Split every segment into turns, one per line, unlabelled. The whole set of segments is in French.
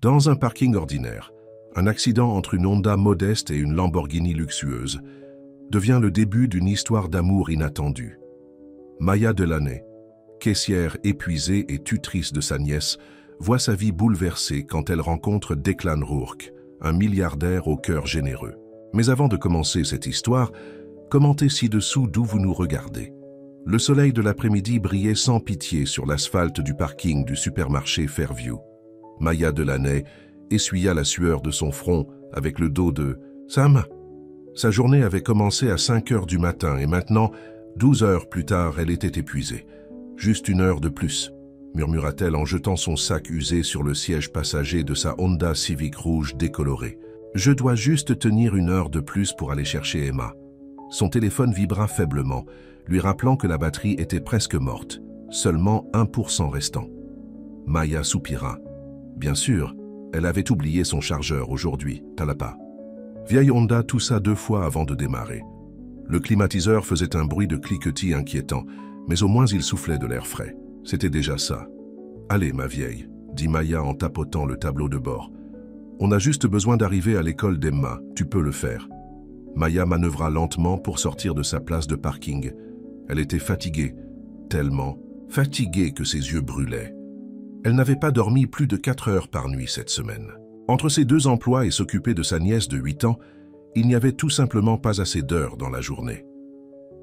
Dans un parking ordinaire, un accident entre une Honda modeste et une Lamborghini luxueuse devient le début d'une histoire d'amour inattendue. Maya Delaney, caissière épuisée et tutrice de sa nièce, voit sa vie bouleversée quand elle rencontre Declan Rourke, un milliardaire au cœur généreux. Mais avant de commencer cette histoire, commentez ci-dessous d'où vous nous regardez. Le soleil de l'après-midi brillait sans pitié sur l'asphalte du parking du supermarché Fairview. Maya Delaney essuya la sueur de son front avec le dos de Sam. Sa journée avait commencé à 5 heures du matin et maintenant, 12 heures plus tard, elle était épuisée. Juste une heure de plus, murmura-t-elle en jetant son sac usé sur le siège passager de sa Honda Civic rouge décolorée. Je dois juste tenir une heure de plus pour aller chercher Emma. Son téléphone vibra faiblement, lui rappelant que la batterie était presque morte, seulement 1% restant. Maya soupira. Bien sûr, elle avait oublié son chargeur aujourd'hui, Talapa. Vieille Honda toussa 2 fois avant de démarrer. Le climatiseur faisait un bruit de cliquetis inquiétant, mais au moins il soufflait de l'air frais. C'était déjà ça. « Allez, ma vieille », dit Maya en tapotant le tableau de bord. « On a juste besoin d'arriver à l'école d'Emma, tu peux le faire. » Maya manœuvra lentement pour sortir de sa place de parking. Elle était fatiguée, tellement fatiguée que ses yeux brûlaient. Elle n'avait pas dormi plus de 4 heures par nuit cette semaine. Entre ses 2 emplois et s'occuper de sa nièce de 8 ans, il n'y avait tout simplement pas assez d'heures dans la journée.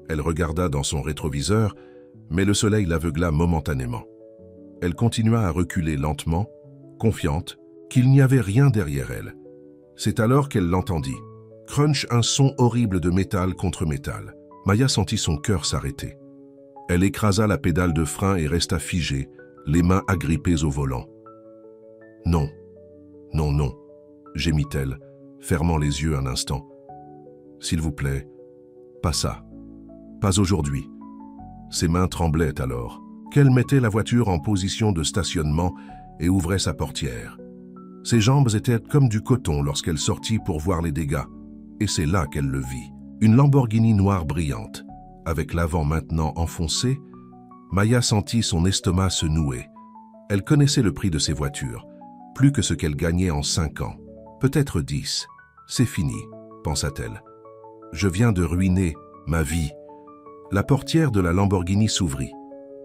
Elle regarda dans son rétroviseur, mais le soleil l'aveugla momentanément. Elle continua à reculer lentement, confiante qu'il n'y avait rien derrière elle. C'est alors qu'elle l'entendit. Crunch, un son horrible de métal contre métal. Maya sentit son cœur s'arrêter. Elle écrasa la pédale de frein et resta figée, les mains agrippées au volant. « Non, non, non », gémit-elle, fermant les yeux un instant. « S'il vous plaît, pas ça. Pas aujourd'hui. » Ses mains tremblaient alors, qu'elle mettait la voiture en position de stationnement et ouvrait sa portière. Ses jambes étaient comme du coton lorsqu'elle sortit pour voir les dégâts, et c'est là qu'elle le vit. Une Lamborghini noire brillante. Avec l'avant maintenant enfoncé, Maya sentit son estomac se nouer. Elle connaissait le prix de ces voitures, plus que ce qu'elle gagnait en 5 ans. Peut-être 10. C'est fini, pensa-t-elle. Je viens de ruiner ma vie. La portière de la Lamborghini s'ouvrit.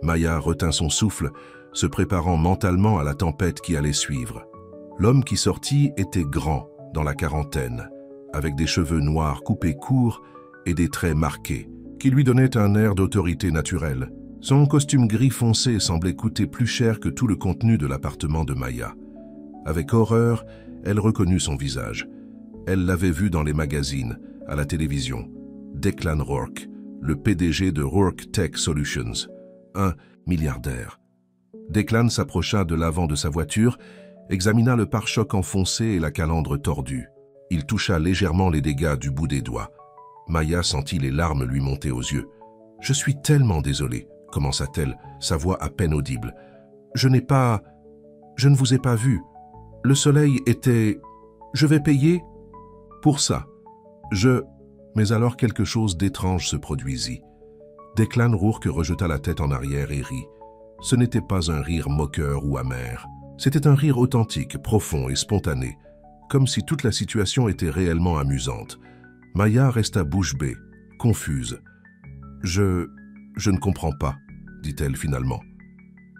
Maya retint son souffle, se préparant mentalement à la tempête qui allait suivre. L'homme qui sortit était grand, dans la quarantaine, avec des cheveux noirs coupés courts et des traits marqués, qui lui donnaient un air d'autorité naturelle. Son costume gris foncé semblait coûter plus cher que tout le contenu de l'appartement de Maya. Avec horreur, elle reconnut son visage. Elle l'avait vu dans les magazines, à la télévision. Declan Rourke, le PDG de Rourke Tech Solutions, un milliardaire. Declan s'approcha de l'avant de sa voiture, examina le pare-choc enfoncé et la calandre tordue. Il toucha légèrement les dégâts du bout des doigts. Maya sentit les larmes lui monter aux yeux. « Je suis tellement désolée », commença-t-elle, sa voix à peine audible. « Je ne vous ai pas vu. Le soleil était... Je vais payer ?» « Pour ça. Mais alors quelque chose d'étrange se produisit. Declan Rourke rejeta la tête en arrière et rit. Ce n'était pas un rire moqueur ou amer. C'était un rire authentique, profond et spontané, comme si toute la situation était réellement amusante. Maya resta bouche bée, confuse. « Je ne comprends pas, » dit-elle finalement.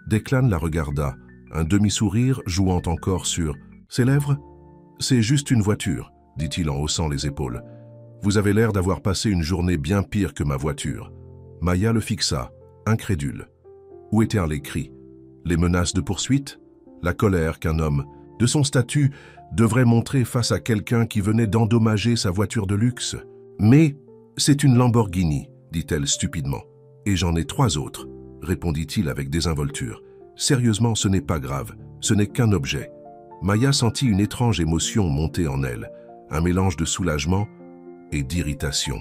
Declan la regarda, un demi-sourire jouant encore sur ses lèvres. « C'est juste une voiture, » dit-il en haussant les épaules. « Vous avez l'air d'avoir passé une journée bien pire que ma voiture. » Maya le fixa, incrédule. Où étaient les cris? Les menaces de poursuite? La colère qu'un homme, de son statut, devrait montrer face à quelqu'un qui venait d'endommager sa voiture de luxe? « Mais c'est une Lamborghini, » dit-elle stupidement. « Et j'en ai 3 autres, » répondit-il avec désinvolture. « Sérieusement, ce n'est pas grave, ce n'est qu'un objet. » Maya sentit une étrange émotion monter en elle, un mélange de soulagement et d'irritation.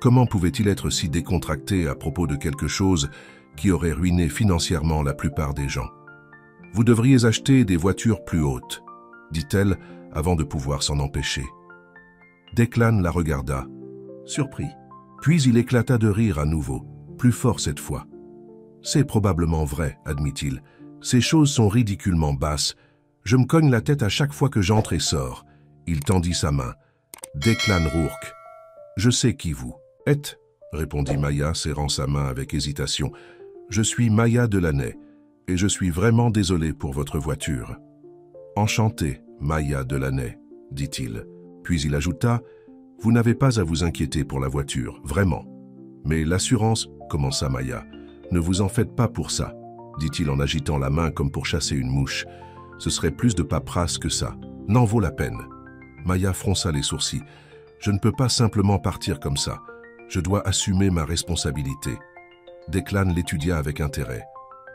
Comment pouvait-il être si décontracté à propos de quelque chose qui aurait ruiné financièrement la plupart des gens? « Vous devriez acheter des voitures plus hautes, » dit-elle avant de pouvoir s'en empêcher. Declan la regarda, surpris. Puis il éclata de rire à nouveau, plus fort cette fois. « C'est probablement vrai, admit-il. Ces choses sont ridiculement basses. Je me cogne la tête à chaque fois que j'entre et sors. » Il tendit sa main. « Declan Rourke. Je sais qui vous êtes, » répondit Maya, serrant sa main avec hésitation. « Je suis Maya Delaney, et je suis vraiment désolé pour votre voiture. »« Enchanté, Maya Delaney, » dit-il. Puis il ajouta, « Vous n'avez pas à vous inquiéter pour la voiture, vraiment. Mais l'assurance, » commença Maya. « Ne vous en faites pas pour ça, » dit-il en agitant la main comme pour chasser une mouche. « Ce serait plus de paperasse que ça. N'en vaut la peine. » Maya fronça les sourcils. « Je ne peux pas simplement partir comme ça. Je dois assumer ma responsabilité. » Declan l'étudia avec intérêt.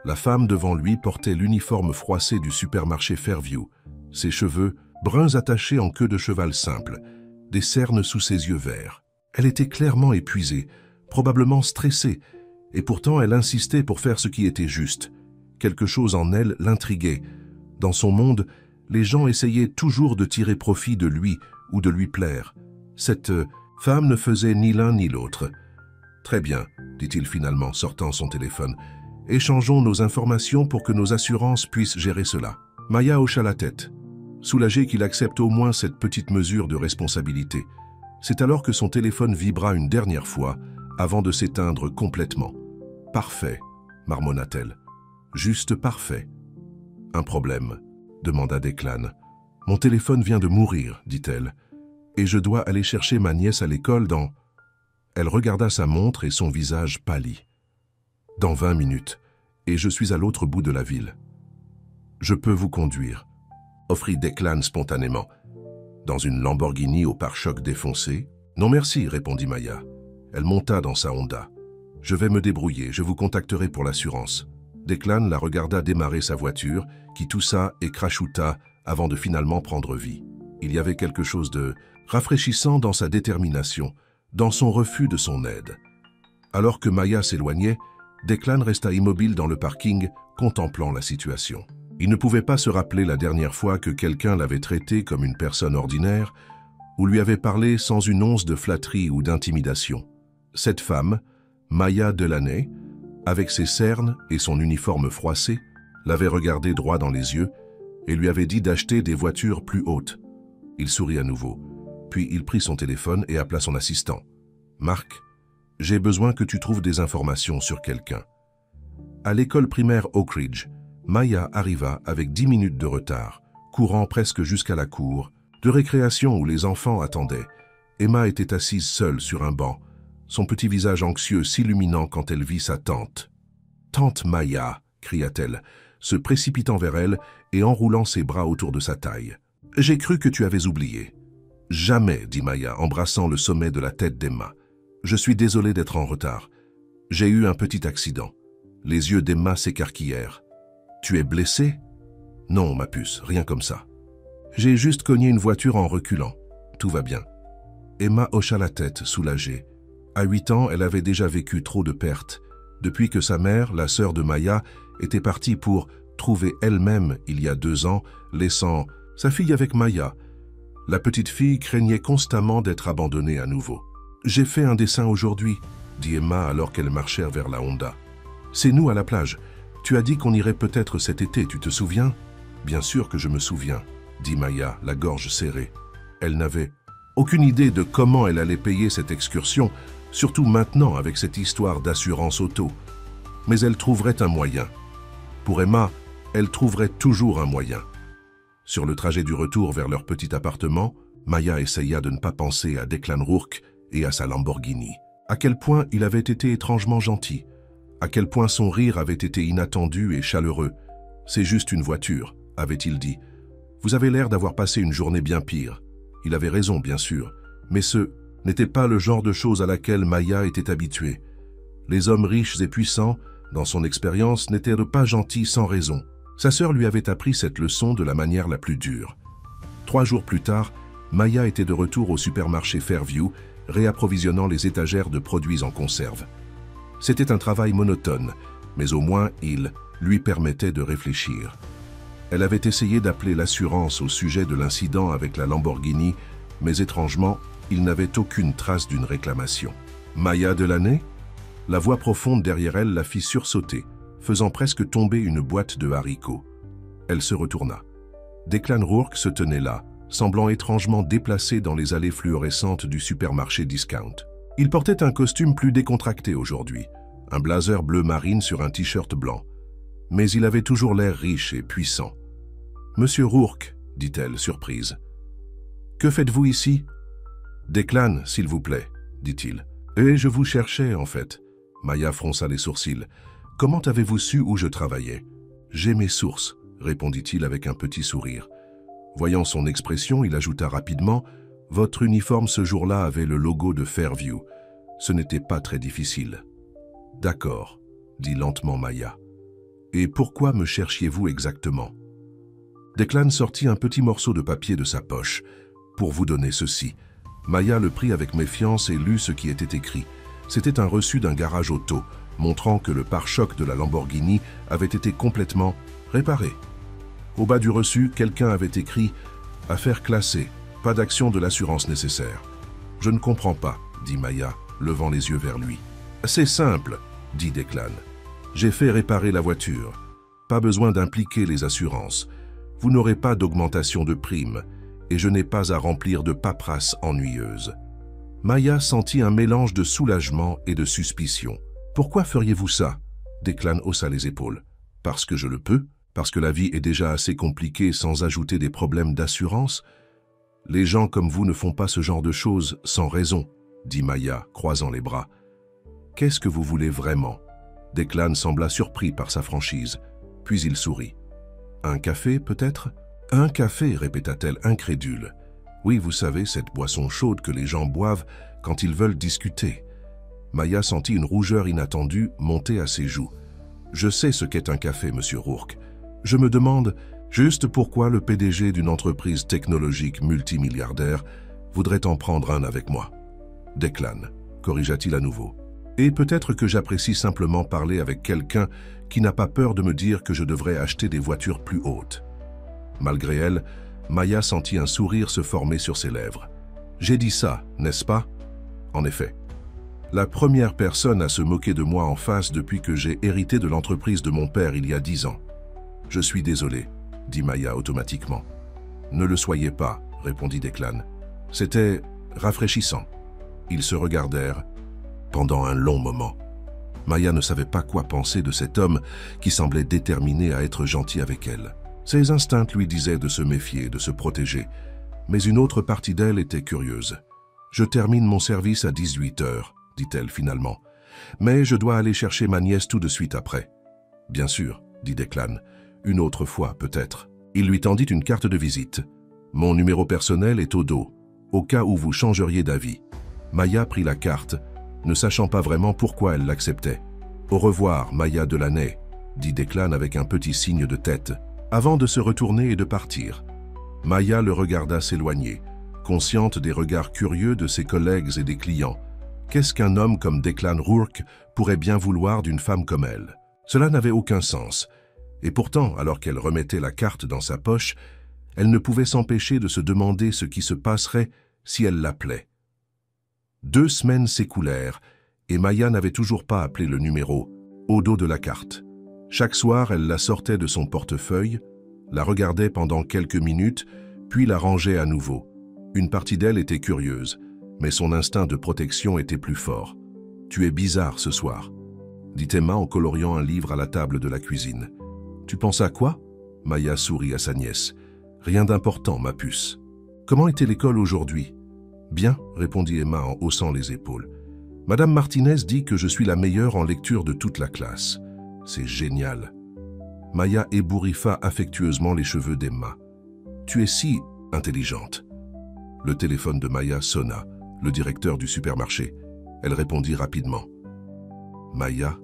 La femme devant lui portait l'uniforme froissé du supermarché Fairview. Ses cheveux, bruns attachés en queue de cheval simple, des cernes sous ses yeux verts. Elle était clairement épuisée, probablement stressée, et pourtant elle insistait pour faire ce qui était juste. Quelque chose en elle l'intriguait. Dans son monde, les gens essayaient toujours de tirer profit de lui ou de lui plaire. Cette femme ne faisait ni l'un ni l'autre. « Très bien, » dit-il finalement, sortant son téléphone. « Échangeons nos informations pour que nos assurances puissent gérer cela. » Maya hocha la tête, soulagé qu'il accepte au moins cette petite mesure de responsabilité. C'est alors que son téléphone vibra une dernière fois, avant de s'éteindre complètement. « Parfait, » marmonna-t-elle. « Juste parfait. »« Un problème ?» demanda Declan. « Mon téléphone vient de mourir, » dit-elle, « et je dois aller chercher ma nièce à l'école dans... » Elle regarda sa montre et son visage pâlit. « Dans 20 minutes, et je suis à l'autre bout de la ville. »« Je peux vous conduire, » offrit Declan spontanément. « Dans une Lamborghini au pare-choc défoncé ?»« Non merci, » répondit Maya. Elle monta dans sa Honda. « Je vais me débrouiller, je vous contacterai pour l'assurance. » Declan la regarda démarrer sa voiture, qui toussa et crachouta avant de finalement prendre vie. Il y avait quelque chose de rafraîchissant dans sa détermination, dans son refus de son aide. Alors que Maya s'éloignait, Declan resta immobile dans le parking, contemplant la situation. Il ne pouvait pas se rappeler la dernière fois que quelqu'un l'avait traité comme une personne ordinaire ou lui avait parlé sans une once de flatterie ou d'intimidation. Cette femme, Maya Delaney, avec ses cernes et son uniforme froissé, l'avait regardé droit dans les yeux et lui avait dit d'acheter des voitures plus hautes. Il sourit à nouveau, puis il prit son téléphone et appela son assistant. « Marc, j'ai besoin que tu trouves des informations sur quelqu'un. » À l'école primaire Oak Ridge, Maya arriva avec 10 minutes de retard, courant presque jusqu'à la cour, de récréation où les enfants attendaient. Emma était assise seule sur un banc, son petit visage anxieux s'illuminant quand elle vit sa tante. « Tante Maya !» cria-t-elle, se précipitant vers elle et enroulant ses bras autour de sa taille. « J'ai cru que tu avais oublié. »« Jamais, » dit Maya, embrassant le sommet de la tête d'Emma. « Je suis désolée d'être en retard. J'ai eu un petit accident. » Les yeux d'Emma s'écarquillèrent. « Tu es blessée ?»« Non, ma puce, rien comme ça. J'ai juste cogné une voiture en reculant. Tout va bien. » Emma hocha la tête, soulagée. À 8 ans, elle avait déjà vécu trop de pertes, depuis que sa mère, la sœur de Maya, était partie pour trouver elle-même, il y a 2 ans, laissant sa fille avec Maya. La petite fille craignait constamment d'être abandonnée à nouveau. « J'ai fait un dessin aujourd'hui, » dit Emma alors qu'elles marchèrent vers la Honda. « C'est nous à la plage. Tu as dit qu'on irait peut-être cet été, tu te souviens ?»« Bien sûr que je me souviens, » dit Maya, la gorge serrée. Elle n'avait aucune idée de comment elle allait payer cette excursion, surtout maintenant avec cette histoire d'assurance auto. Mais elle trouverait un moyen. Pour Emma, elle trouverait toujours un moyen. Sur le trajet du retour vers leur petit appartement, Maya essaya de ne pas penser à Declan Rourke et à sa Lamborghini. À quel point il avait été étrangement gentil. À quel point son rire avait été inattendu et chaleureux. « C'est juste une voiture », avait-il dit. « Vous avez l'air d'avoir passé une journée bien pire. » Il avait raison, bien sûr, mais ce n'était pas le genre de choses à laquelle Maya était habituée. Les hommes riches et puissants, dans son expérience, n'étaient pas gentils sans raison. Sa sœur lui avait appris cette leçon de la manière la plus dure. 3 jours plus tard, Maya était de retour au supermarché Fairview, réapprovisionnant les étagères de produits en conserve. C'était un travail monotone, mais au moins il lui permettait de réfléchir. Elle avait essayé d'appeler l'assurance au sujet de l'incident avec la Lamborghini, mais étrangement, il n'avait aucune trace d'une réclamation. Maya Delaney ? La voix profonde derrière elle la fit sursauter, faisant presque tomber une boîte de haricots. Elle se retourna. Declan Rourke se tenait là, semblant étrangement déplacé dans les allées fluorescentes du supermarché Discount. Il portait un costume plus décontracté aujourd'hui, un blazer bleu marine sur un t-shirt blanc. Mais il avait toujours l'air riche et puissant. « Monsieur Rourke, » dit-elle, surprise. « Que faites-vous ici ?»« Declan, s'il vous plaît, » dit-il. « Et je vous cherchais, en fait. » Maya fronça les sourcils. « Comment avez-vous su où je travaillais ?»« J'ai mes sources, » répondit-il avec un petit sourire. Voyant son expression, il ajouta rapidement « Votre uniforme ce jour-là avait le logo de Fairview. Ce n'était pas très difficile. »« D'accord, » dit lentement Maya. « Et pourquoi me cherchiez-vous exactement ?» Declan sortit un petit morceau de papier de sa poche. « Pour vous donner ceci. » Maya le prit avec méfiance et lut ce qui était écrit. C'était un reçu d'un garage auto, montrant que le pare-choc de la Lamborghini avait été complètement réparé. Au bas du reçu, quelqu'un avait écrit « Affaire classée, pas d'action de l'assurance nécessaire. »« Je ne comprends pas, » dit Maya, levant les yeux vers lui. « C'est simple, » dit Declan. « J'ai fait réparer la voiture. Pas besoin d'impliquer les assurances. Vous n'aurez pas d'augmentation de prime et je n'ai pas à remplir de paperasse ennuyeuse. » Maya sentit un mélange de soulagement et de suspicion. « Pourquoi feriez-vous ça ?» Declan haussa les épaules. « Parce que je le peux ? Parce que la vie est déjà assez compliquée sans ajouter des problèmes d'assurance ? Les gens comme vous ne font pas ce genre de choses sans raison, » dit Maya, croisant les bras. « Qu'est-ce que vous voulez vraiment ?» Declan sembla surpris par sa franchise, puis il sourit. « Un café, peut-être ?»« Un café, répéta-t-elle incrédule. « Oui, vous savez, cette boisson chaude que les gens boivent quand ils veulent discuter. » Maya sentit une rougeur inattendue monter à ses joues. « Je sais ce qu'est un café, monsieur Rourke. Je me demande juste pourquoi le PDG d'une entreprise technologique multimilliardaire voudrait en prendre un avec moi. »« Declan, » corrigea-t-il à nouveau. « Et peut-être que j'apprécie simplement parler avec quelqu'un qui n'a pas peur de me dire que je devrais acheter des voitures plus hautes. » Malgré elle, Maya sentit un sourire se former sur ses lèvres. « J'ai dit ça, n'est-ce pas ?» En effet. La première personne à se moquer de moi en face depuis que j'ai hérité de l'entreprise de mon père il y a 10 ans. « Je suis désolé, » dit Maya automatiquement. « Ne le soyez pas, » répondit Declan. C'était rafraîchissant. Ils se regardèrent pendant un long moment. Maya ne savait pas quoi penser de cet homme qui semblait déterminé à être gentil avec elle. Ses instincts lui disaient de se méfier, de se protéger. Mais une autre partie d'elle était curieuse. « Je termine mon service à 18 heures, » dit-elle finalement. « Mais je dois aller chercher ma nièce tout de suite après. »« Bien sûr, » dit Declan. « Une autre fois, peut-être. » Il lui tendit une carte de visite. « Mon numéro personnel est au dos, au cas où vous changeriez d'avis. » Maya prit la carte, ne sachant pas vraiment pourquoi elle l'acceptait. « Au revoir, Maya Delaney, » dit Declan avec un petit signe de tête, avant de se retourner et de partir. Maya le regarda s'éloigner, consciente des regards curieux de ses collègues et des clients. Qu'est-ce qu'un homme comme Declan Rourke pourrait bien vouloir d'une femme comme elle? Cela n'avait aucun sens. Et pourtant, alors qu'elle remettait la carte dans sa poche, elle ne pouvait s'empêcher de se demander ce qui se passerait si elle l'appelait. 2 semaines s'écoulèrent et Maya n'avait toujours pas appelé le numéro, au dos de la carte. Chaque soir, elle la sortait de son portefeuille, la regardait pendant quelques minutes, puis la rangeait à nouveau. Une partie d'elle était curieuse, mais son instinct de protection était plus fort. « Tu es bizarre ce soir, » dit Emma en coloriant un livre à la table de la cuisine. « Tu penses à quoi ?» Maya sourit à sa nièce. « Rien d'important, ma puce. »« Comment était l'école aujourd'hui ?»« Bien, » répondit Emma en haussant les épaules. « Madame Martinez dit que je suis la meilleure en lecture de toute la classe. C'est génial. » Maya ébouriffa affectueusement les cheveux d'Emma. « Tu es si intelligente. » Le téléphone de Maya sonna, le directeur du supermarché. Elle répondit rapidement. « Maya,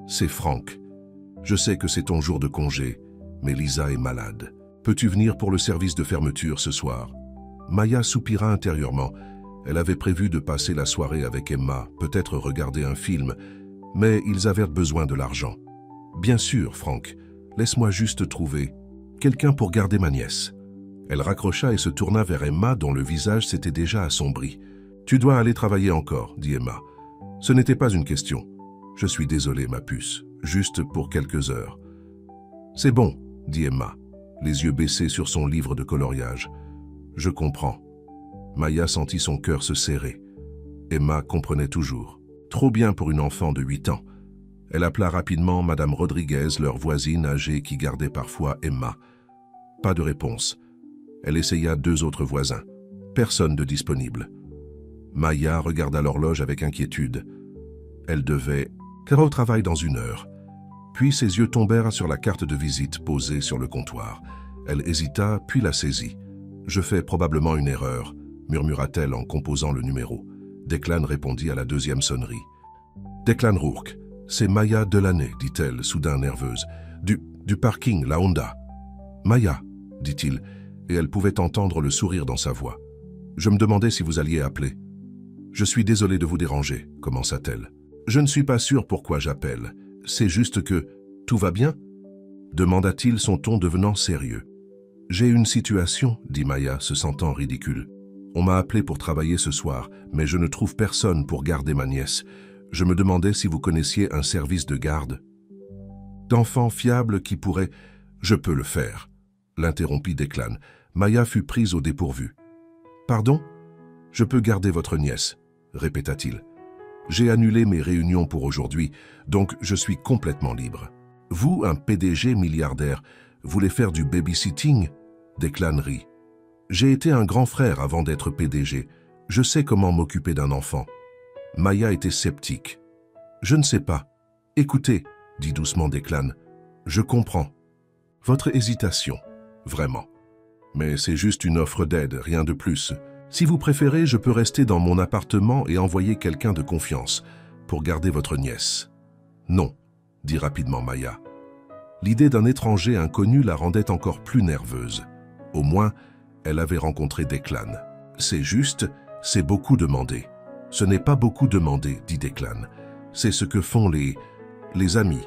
c'est Franck. Je sais que c'est ton jour de congé, mais Lisa est malade. Peux-tu venir pour le service de fermeture ce soir ?» Maya soupira intérieurement. Elle avait prévu de passer la soirée avec Emma, peut-être regarder un film, mais ils avaient besoin de l'argent. « Bien sûr, Franck. Laisse-moi juste trouver quelqu'un pour garder ma nièce. » Elle raccrocha et se tourna vers Emma dont le visage s'était déjà assombri. « Tu dois aller travailler encore, » dit Emma. « Ce n'était pas une question. Je suis désolée, ma puce, juste pour quelques heures. »« C'est bon, » dit Emma. les yeux baissés sur son livre de coloriage. « Je comprends. » Maya sentit son cœur se serrer. Emma comprenait toujours. Trop bien pour une enfant de 8 ans. Elle appela rapidement Madame Rodriguez, leur voisine âgée qui gardait parfois Emma. Pas de réponse. Elle essaya 2 autres voisins. Personne de disponible. Maya regarda l'horloge avec inquiétude. Elle devait car au travail dans 1 heure. Puis ses yeux tombèrent sur la carte de visite posée sur le comptoir. Elle hésita, puis la saisit. « Je fais probablement une erreur », murmura-t-elle en composant le numéro. Declan répondit à la 2e sonnerie. « Declan Rourke, c'est Maya Delaney, dit-elle, soudain nerveuse. Du parking, la Honda. »« Maya, dit-il, et elle pouvait entendre le sourire dans sa voix. Je me demandais si vous alliez appeler. »« Je suis désolée de vous déranger, » commença-t-elle. « Je ne suis pas sûre pourquoi j'appelle. C'est juste que... Tout va bien ?» demanda-t-il, son ton devenant sérieux. « J'ai une situation, » dit Maya, se sentant ridicule. « On m'a appelé pour travailler ce soir, mais je ne trouve personne pour garder ma nièce. Je me demandais si vous connaissiez un service de garde. »« D'enfants fiables qui pourraient... »« Je peux le faire, » l'interrompit Declan. Maya fut prise au dépourvu. « Pardon ? Je peux garder votre nièce, » répéta-t-il. « J'ai annulé mes réunions pour aujourd'hui, donc je suis complètement libre. Vous, un PDG milliardaire, voulez faire du babysitting ?» Declan rit. « J'ai été un grand frère avant d'être PDG. Je sais comment m'occuper d'un enfant. » Maya était sceptique. « Je ne sais pas. Écoutez, » dit doucement Declan. « Je comprends. Votre hésitation, vraiment. Mais c'est juste une offre d'aide, rien de plus. Si vous préférez, je peux rester dans mon appartement et envoyer quelqu'un de confiance pour garder votre nièce. »« Non, » dit rapidement Maya. L'idée d'un étranger inconnu la rendait encore plus nerveuse. Au moins, elle avait rencontré Declan. « C'est juste, c'est beaucoup demandé. »« Ce n'est pas beaucoup demandé, » dit Declan. « C'est ce que font les amis. »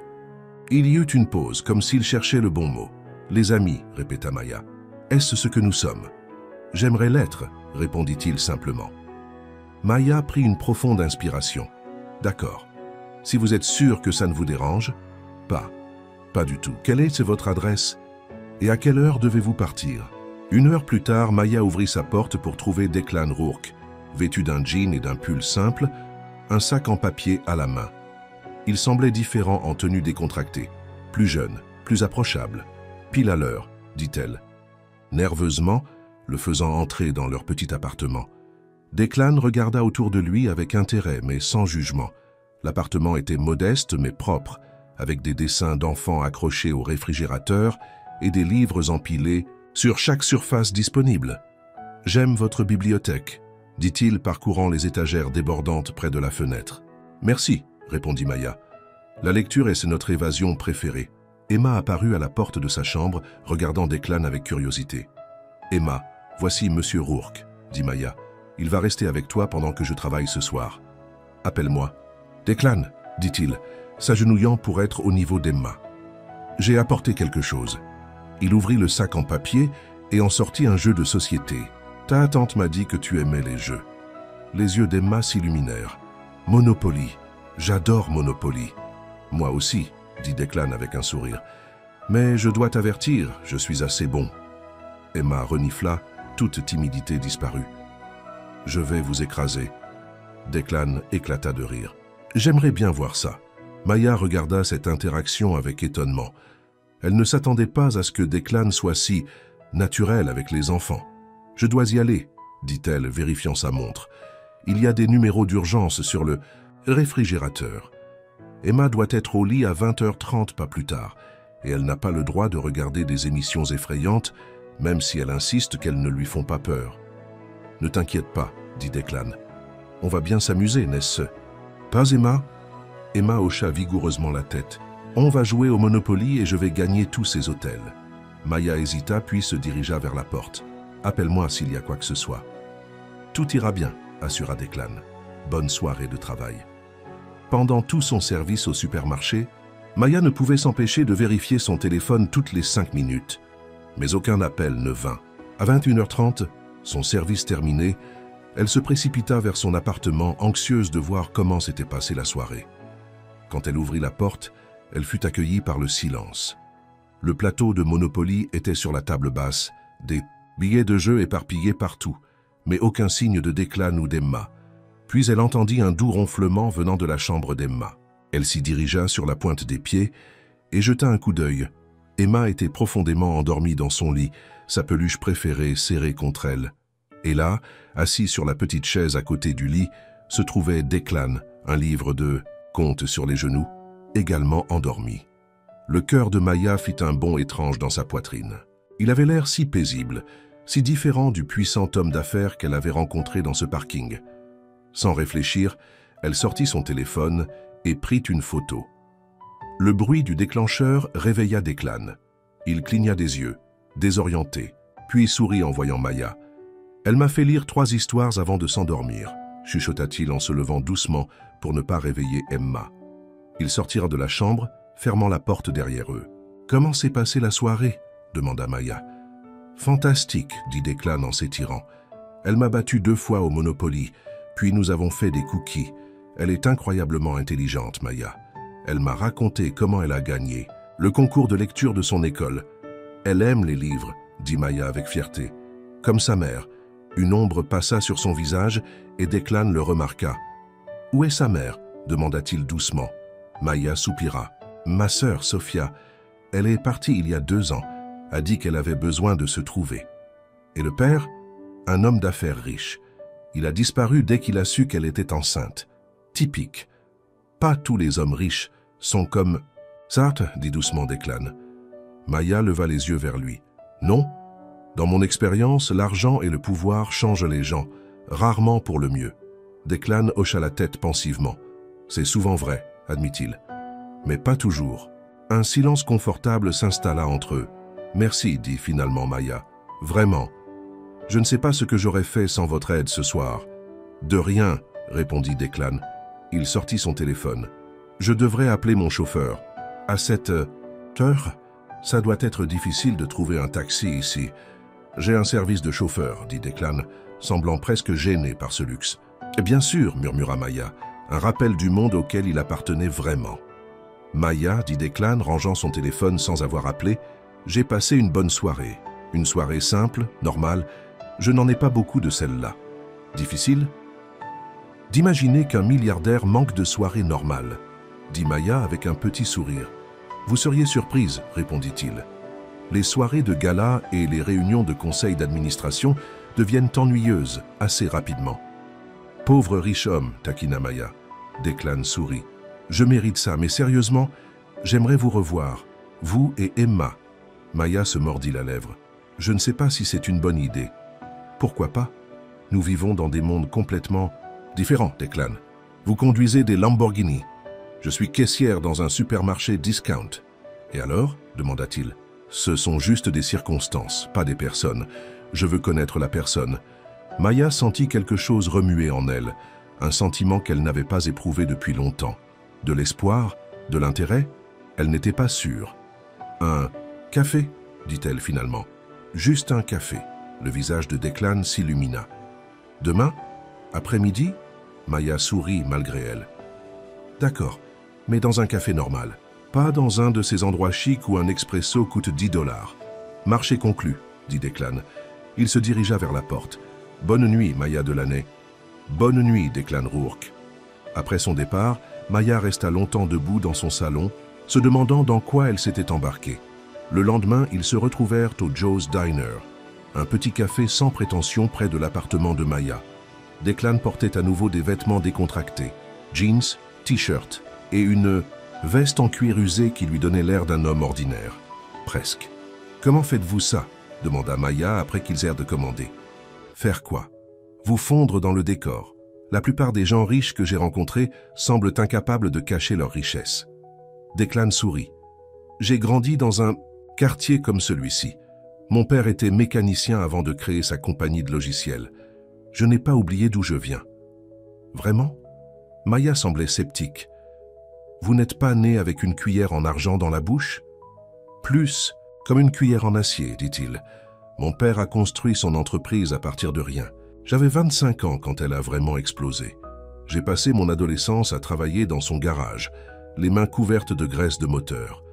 Il y eut une pause, comme s'il cherchait le bon mot. « Les amis, » répéta Maya. « Est-ce ce que nous sommes ?»« J'aimerais l'être, » répondit-il simplement. Maya prit une profonde inspiration. « D'accord. Si vous êtes sûr que ça ne vous dérange, pas du tout. Quelle est votre adresse? Et à quelle heure devez-vous partir ?» 1 heure plus tard, Maya ouvrit sa porte pour trouver Declan Rourke, vêtu d'un jean et d'un pull simple, un sac en papier à la main. Il semblait différent en tenue décontractée, plus jeune, plus approchable. « Pile à l'heure, » dit-elle. Nerveusement, le faisant entrer dans leur petit appartement. Declan regarda autour de lui avec intérêt, mais sans jugement. L'appartement était modeste mais propre, avec des dessins d'enfants accrochés au réfrigérateur et des livres empilés sur chaque surface disponible. « J'aime votre bibliothèque, » dit-il, parcourant les étagères débordantes près de la fenêtre. « Merci, » répondit Maya. « La lecture est notre évasion préférée. » Emma apparut à la porte de sa chambre, regardant Declan avec curiosité. « Emma, voici Monsieur Rourke, » dit Maya. « Il va rester avec toi pendant que je travaille ce soir. Appelle-moi. »« Declan, » dit-il, s'agenouillant pour être au niveau d'Emma. « J'ai apporté quelque chose. » Il ouvrit le sac en papier et en sortit un jeu de société. « Ta tante m'a dit que tu aimais les jeux. » Les yeux d'Emma s'illuminèrent. « Monopoly. J'adore Monopoly. »« Moi aussi, » dit Declan avec un sourire. « Mais je dois t'avertir, je suis assez bon. » Emma renifla, toute timidité disparut. « Je vais vous écraser. » Declan éclata de rire. « J'aimerais bien voir ça. » Maya regarda cette interaction avec étonnement. Elle ne s'attendait pas à ce que Declan soit si naturel avec les enfants. « Je dois y aller, » dit-elle, vérifiant sa montre. « Il y a des numéros d'urgence sur le réfrigérateur. Emma doit être au lit à 20h30, pas plus tard, et elle n'a pas le droit de regarder des émissions effrayantes, même si elle insiste qu'elles ne lui font pas peur. »« Ne t'inquiète pas, » dit Declan. « On va bien s'amuser, n'est-ce pas, Emma ?» Emma hocha vigoureusement la tête. « On va jouer au Monopoly et je vais gagner tous ces hôtels. » Maya hésita puis se dirigea vers la porte. « Appelle-moi s'il y a quoi que ce soit. »« Tout ira bien, » assura Declan. « Bonne soirée de travail. » Pendant tout son service au supermarché, Maya ne pouvait s'empêcher de vérifier son téléphone toutes les 5 minutes. Mais aucun appel ne vint. À 21h30, son service terminé, elle se précipita vers son appartement, anxieuse de voir comment s'était passée la soirée. Quand elle ouvrit la porte, elle fut accueillie par le silence. Le plateau de Monopoly était sur la table basse, des billets de jeu éparpillés partout, mais aucun signe de Declan ou d'Emma. Puis elle entendit un doux ronflement venant de la chambre d'Emma. Elle s'y dirigea sur la pointe des pieds et jeta un coup d'œil. Emma était profondément endormie dans son lit, sa peluche préférée serrée contre elle. Et là, assis sur la petite chaise à côté du lit, se trouvait Declan, un livre de contes sur les genoux, également endormi. Le cœur de Maya fit un bond étrange dans sa poitrine. Il avait l'air si paisible, si différent du puissant homme d'affaires qu'elle avait rencontré dans ce parking. Sans réfléchir, elle sortit son téléphone et prit une photo. Le bruit du déclencheur réveilla Declan. Il cligna des yeux, désorienté, puis sourit en voyant Maya. « Elle m'a fait lire 3 histoires avant de s'endormir », chuchota-t-il en se levant doucement pour ne pas réveiller Emma. Ils sortirent de la chambre, fermant la porte derrière eux. « Comment s'est passée la soirée ?» demanda Maya. « Fantastique, dit Declan en s'étirant. Elle m'a battu 2 fois au Monopoly, puis nous avons fait des cookies. Elle est incroyablement intelligente, Maya. Elle m'a raconté comment elle a gagné le concours de lecture de son école. Elle aime les livres, dit Maya avec fierté. Comme sa mère. Une ombre passa sur son visage et Declan le remarqua. « Où est sa mère ?» demanda-t-il doucement. Maya soupira. « Ma sœur, Sophia, elle est partie il y a 2 ans, a dit qu'elle avait besoin de se trouver. Et le père? Un homme d'affaires riche. Il a disparu dès qu'il a su qu'elle était enceinte. Typique. Pas tous les hommes riches sont comme... »« Certes, dit doucement Declan. » Maya leva les yeux vers lui. « Non. Dans mon expérience, l'argent et le pouvoir changent les gens, rarement pour le mieux. » Declan hocha la tête pensivement. « C'est souvent vrai, admit-il. Mais pas toujours. » Un silence confortable s'installa entre eux. « Merci, dit finalement Maya. Vraiment. Je ne sais pas ce que j'aurais fait sans votre aide ce soir. »« De rien, répondit Declan. Il sortit son téléphone. « Je devrais appeler mon chauffeur. À cette heure, ça doit être difficile de trouver un taxi ici. J'ai un service de chauffeur, dit Declan, semblant presque gêné par ce luxe. « Bien sûr, murmura Maya, un rappel du monde auquel il appartenait vraiment. »« Maya, dit Declan, rangeant son téléphone sans avoir appelé, j'ai passé une bonne soirée. Une soirée simple, normale. Je n'en ai pas beaucoup de celle-là. Difficile ? D'imaginer qu'un milliardaire manque de soirée normale, dit Maya avec un petit sourire. Vous seriez surprise, répondit-il. Les soirées de gala et les réunions de conseil d'administration deviennent ennuyeuses assez rapidement. Pauvre riche homme, taquina Maya. Declan sourit. Je mérite ça, mais sérieusement, j'aimerais vous revoir, vous et Emma. Maya se mordit la lèvre. Je ne sais pas si c'est une bonne idée. Pourquoi pas? Nous vivons dans des mondes complètement différents, Declan. Vous conduisez des Lamborghini. Je suis caissière dans un supermarché discount. Et alors? Demanda-t-il. Ce sont juste des circonstances, pas des personnes. Je veux connaître la personne. Maya sentit quelque chose remuer en elle, un sentiment qu'elle n'avait pas éprouvé depuis longtemps. De l'espoir? De l'intérêt? Elle n'était pas sûre. Un café? Dit-elle finalement. Juste un café. Le visage de Declan s'illumina. Demain? Après-midi? Maya sourit malgré elle. D'accord, mais dans un café normal. Pas dans un de ces endroits chics où un expresso coûte $10. Marché conclu, dit Declan. Il se dirigea vers la porte. Bonne nuit, Maya Delaney. Bonne nuit, Declan Rourke. Après son départ, Maya resta longtemps debout dans son salon, se demandant dans quoi elle s'était embarquée. Le lendemain, ils se retrouvèrent au Joe's Diner, un petit café sans prétention près de l'appartement de Maya. Declan portait à nouveau des vêtements décontractés, jeans, t-shirt et une veste en cuir usé qui lui donnait l'air d'un homme ordinaire. Presque. « Comment faites-vous ça ?» demanda Maya après qu'ils eurent commandé. « Faire quoi ?»« Vous fondre dans le décor. La plupart des gens riches que j'ai rencontrés semblent incapables de cacher leur richesse. » Declan sourit. « J'ai grandi dans un quartier comme celui-ci. Mon père était mécanicien avant de créer sa compagnie de logiciels. Je n'ai pas oublié d'où je viens. »« Vraiment ?» Maya semblait sceptique. « Vous n'êtes pas né avec une cuillère en argent dans la bouche ?»« Plus, comme une cuillère en acier, dit-il. Mon père a construit son entreprise à partir de rien. J'avais 25 ans quand elle a vraiment explosé. J'ai passé mon adolescence à travailler dans son garage, les mains couvertes de graisse de moteur.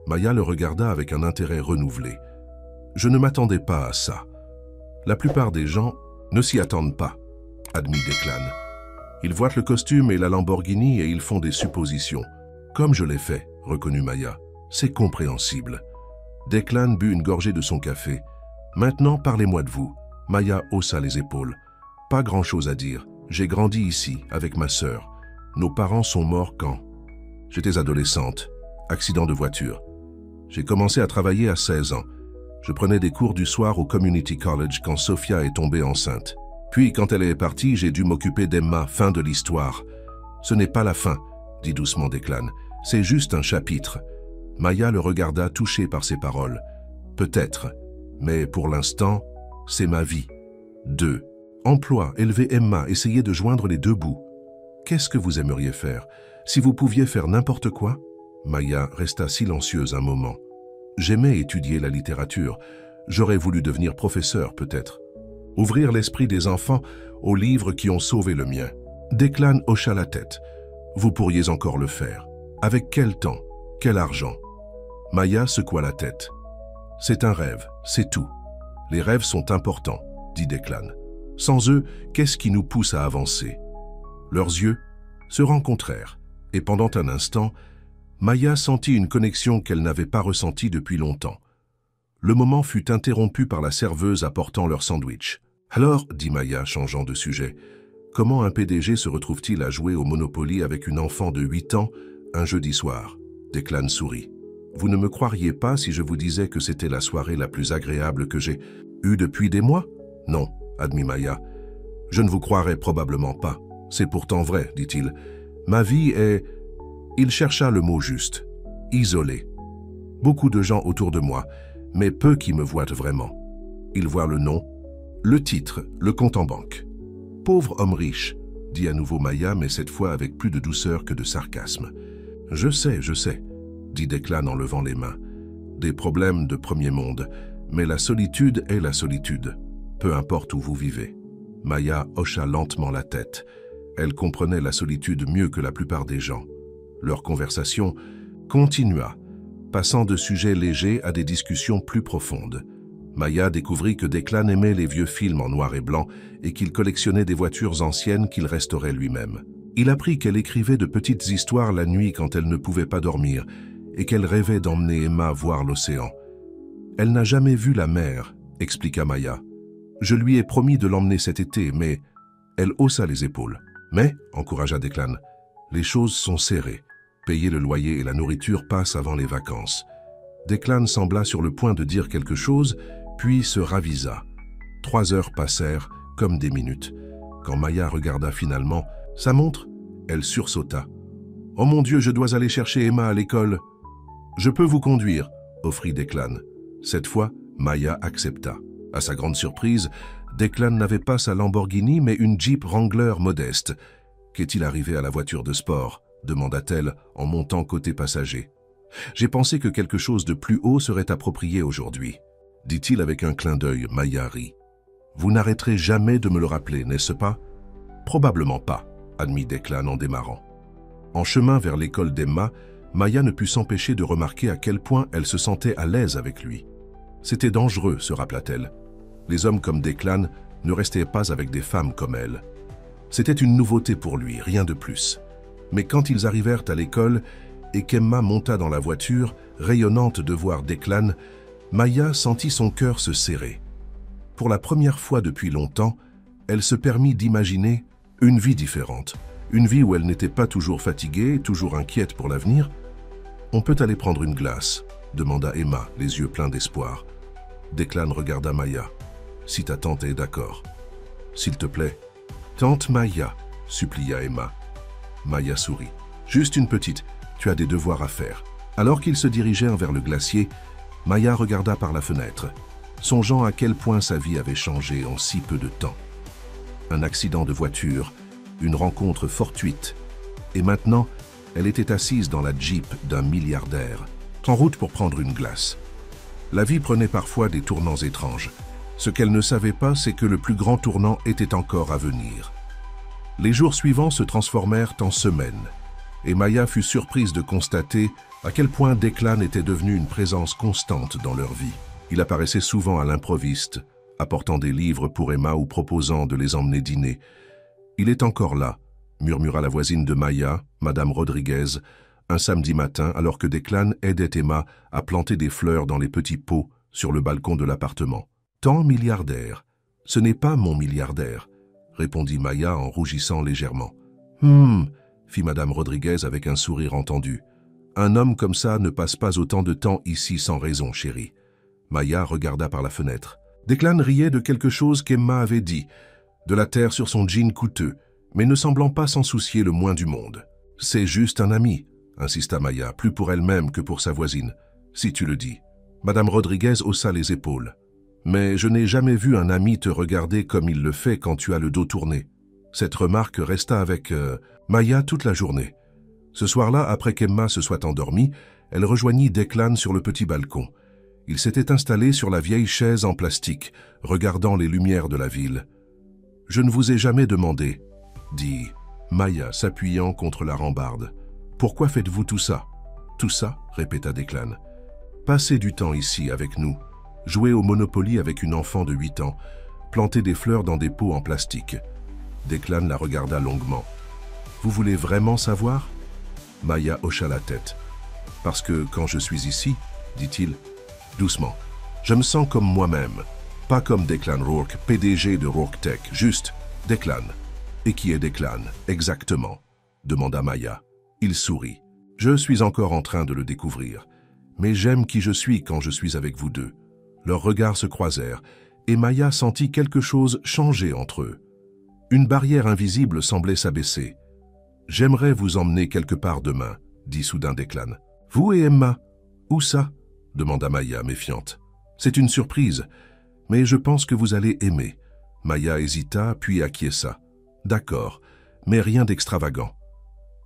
Maya le regarda avec un intérêt renouvelé. « Je ne m'attendais pas à ça. La plupart des gens ne s'y attendent pas, admit Declan. Ils voient le costume et la Lamborghini et ils font des suppositions. Comme je l'ai fait, reconnut Maya. C'est compréhensible. Declan but une gorgée de son café. Maintenant, parlez-moi de vous. Maya haussa les épaules. Pas grand-chose à dire. J'ai grandi ici, avec ma sœur. Nos parents sont morts quand? J'étais adolescente. Accident de voiture. J'ai commencé à travailler à 16 ans. Je prenais des cours du soir au Community College quand Sophia est tombée enceinte. Puis, quand elle est partie, j'ai dû m'occuper d'Emma. Fin de l'histoire. Ce n'est pas la fin, dit doucement Declan. C'est juste un chapitre. Maya le regarda touchée par ses paroles. Peut-être, mais pour l'instant, c'est ma vie. 2. Emploi, élever Emma, essayer de joindre les deux bouts. Qu'est-ce que vous aimeriez faire? Si vous pouviez faire n'importe quoi? Maya resta silencieuse un moment. J'aimais étudier la littérature. J'aurais voulu devenir professeur, peut-être. Ouvrir l'esprit des enfants aux livres qui ont sauvé le mien. Declan hocha la tête. Vous pourriez encore le faire. Avec quel temps? Quel argent? Maya secoua la tête. C'est un rêve, c'est tout. Les rêves sont importants, dit Declan. Sans eux, qu'est-ce qui nous pousse à avancer? Leurs yeux se rencontrèrent, et pendant un instant, Maya sentit une connexion qu'elle n'avait pas ressentie depuis longtemps. Le moment fut interrompu par la serveuse apportant leur sandwich. « Alors, dit Maya, changeant de sujet, comment un PDG se retrouve-t-il à jouer au Monopoly avec une enfant de 8 ans un jeudi soir ?» Declan sourit. « Vous ne me croiriez pas si je vous disais que c'était la soirée la plus agréable que j'ai eue depuis des mois ?»« Non, admit Maya. Je ne vous croirais probablement pas. C'est pourtant vrai, dit-il. Ma vie est... » Il chercha le mot juste. « Isolée. Beaucoup de gens autour de moi, mais peu qui me voient vraiment. Ils voient le nom, le titre, le compte en banque. « Pauvre homme riche, » dit à nouveau Maya, mais cette fois avec plus de douceur que de sarcasme. « Je sais, dit Declan en levant les mains. Des problèmes de premier monde, mais la solitude est la solitude, peu importe où vous vivez. » Maya hocha lentement la tête. Elle comprenait la solitude mieux que la plupart des gens. Leur conversation continua, passant de sujets légers à des discussions plus profondes. Maya découvrit que Declan aimait les vieux films en noir et blanc et qu'il collectionnait des voitures anciennes qu'il restaurait lui-même. Il apprit qu'elle écrivait de petites histoires la nuit quand elle ne pouvait pas dormir et qu'elle rêvait d'emmener Emma voir l'océan. « Elle n'a jamais vu la mer, » expliqua Maya. « Je lui ai promis de l'emmener cet été, mais... » Elle haussa les épaules. « Mais, » encouragea Declan, « les choses sont serrées. Payer le loyer et la nourriture passent avant les vacances. » Declan sembla sur le point de dire quelque chose, puis se ravisa. 3 heures passèrent comme des minutes. Quand Maya regarda finalement sa montre, elle sursauta. « Oh mon Dieu, je dois aller chercher Emma à l'école. »« Je peux vous conduire, » offrit Declan. Cette fois, Maya accepta. À sa grande surprise, Declan n'avait pas sa Lamborghini, mais une Jeep Wrangler modeste. « Qu'est-il arrivé à la voiture de sport ?» demanda-t-elle en montant côté passager. « J'ai pensé que quelque chose de plus haut serait approprié aujourd'hui, » dit-il avec un clin d'œil. Maya rit. « Vous n'arrêterez jamais de me le rappeler, n'est-ce pas ?»« Probablement pas, » admit Declan en démarrant. En chemin vers l'école d'Emma, Maya ne put s'empêcher de remarquer à quel point elle se sentait à l'aise avec lui. C'était dangereux, se rappela-t-elle. Les hommes comme Declan ne restaient pas avec des femmes comme elle. C'était une nouveauté pour lui, rien de plus. Mais quand ils arrivèrent à l'école et qu'Emma monta dans la voiture, rayonnante de voir Declan, Maya sentit son cœur se serrer. Pour la première fois depuis longtemps, elle se permit d'imaginer une vie différente, une vie où elle n'était pas toujours fatiguée, toujours inquiète pour l'avenir. « On peut aller prendre une glace ?» demanda Emma, les yeux pleins d'espoir. Declan regarda Maya. « Si ta tante est d'accord. »« S'il te plaît. »« Tante Maya, » supplia Emma. Maya sourit. « Juste une petite, tu as des devoirs à faire. » Alors qu'ils se dirigeèrent vers le glacier, Maya regarda par la fenêtre, songeant à quel point sa vie avait changé en si peu de temps. Un accident de voiture, une rencontre fortuite, et maintenant, elle était assise dans la Jeep d'un milliardaire, en route pour prendre une glace. La vie prenait parfois des tournants étranges. Ce qu'elle ne savait pas, c'est que le plus grand tournant était encore à venir. Les jours suivants se transformèrent en semaines. et Maya fut surprise de constater à quel point Declan était devenu une présence constante dans leur vie. Il apparaissait souvent à l'improviste, apportant des livres pour Emma ou proposant de les emmener dîner. « Il est encore là », murmura la voisine de Maya, Madame Rodriguez, un samedi matin alors que Declan aidait Emma à planter des fleurs dans les petits pots sur le balcon de l'appartement. « Tant milliardaire. Ce n'est pas mon milliardaire », répondit Maya en rougissant légèrement. « fit Madame Rodriguez avec un sourire entendu. « Un homme comme ça ne passe pas autant de temps ici sans raison, chérie. » Maya regarda par la fenêtre. Declan riait de quelque chose qu'Emma avait dit, de la terre sur son jean coûteux, mais ne semblant pas s'en soucier le moins du monde. « C'est juste un ami », insista Maya, plus pour elle-même que pour sa voisine. « Si tu le dis. » Madame Rodriguez haussa les épaules. « Mais je n'ai jamais vu un ami te regarder comme il le fait quand tu as le dos tourné. » Cette remarque resta avec Maya toute la journée. Ce soir-là, après qu'Emma se soit endormie, elle rejoignit Declan sur le petit balcon. Il s'était installé sur la vieille chaise en plastique, regardant les lumières de la ville. « Je ne vous ai jamais demandé, » dit Maya, s'appuyant contre la rambarde. « Pourquoi faites-vous tout ça ?»« Tout ça ?» répéta Declan. « Passez du temps ici avec nous, jouer au Monopoly avec une enfant de 8 ans, planter des fleurs dans des pots en plastique. » Declan la regarda longuement. « Vous voulez vraiment savoir ?» Maya hocha la tête. « Parce que quand je suis ici, dit-il, doucement, je me sens comme moi-même, pas comme Declan Rourke, PDG de Rourke Tech, juste Declan. »« Et qui est Declan, exactement ?» demanda Maya. Il sourit. « Je suis encore en train de le découvrir, mais j'aime qui je suis quand je suis avec vous deux. » Leurs regards se croisèrent, et Maya sentit quelque chose changer entre eux. Une barrière invisible semblait s'abaisser. « J'aimerais vous emmener quelque part demain, » dit soudain Declan. « Vous et Emma ? Où ça ?» demanda Maya, méfiante. « C'est une surprise, mais je pense que vous allez aimer. » Maya hésita, puis acquiesça. « D'accord, mais rien d'extravagant. »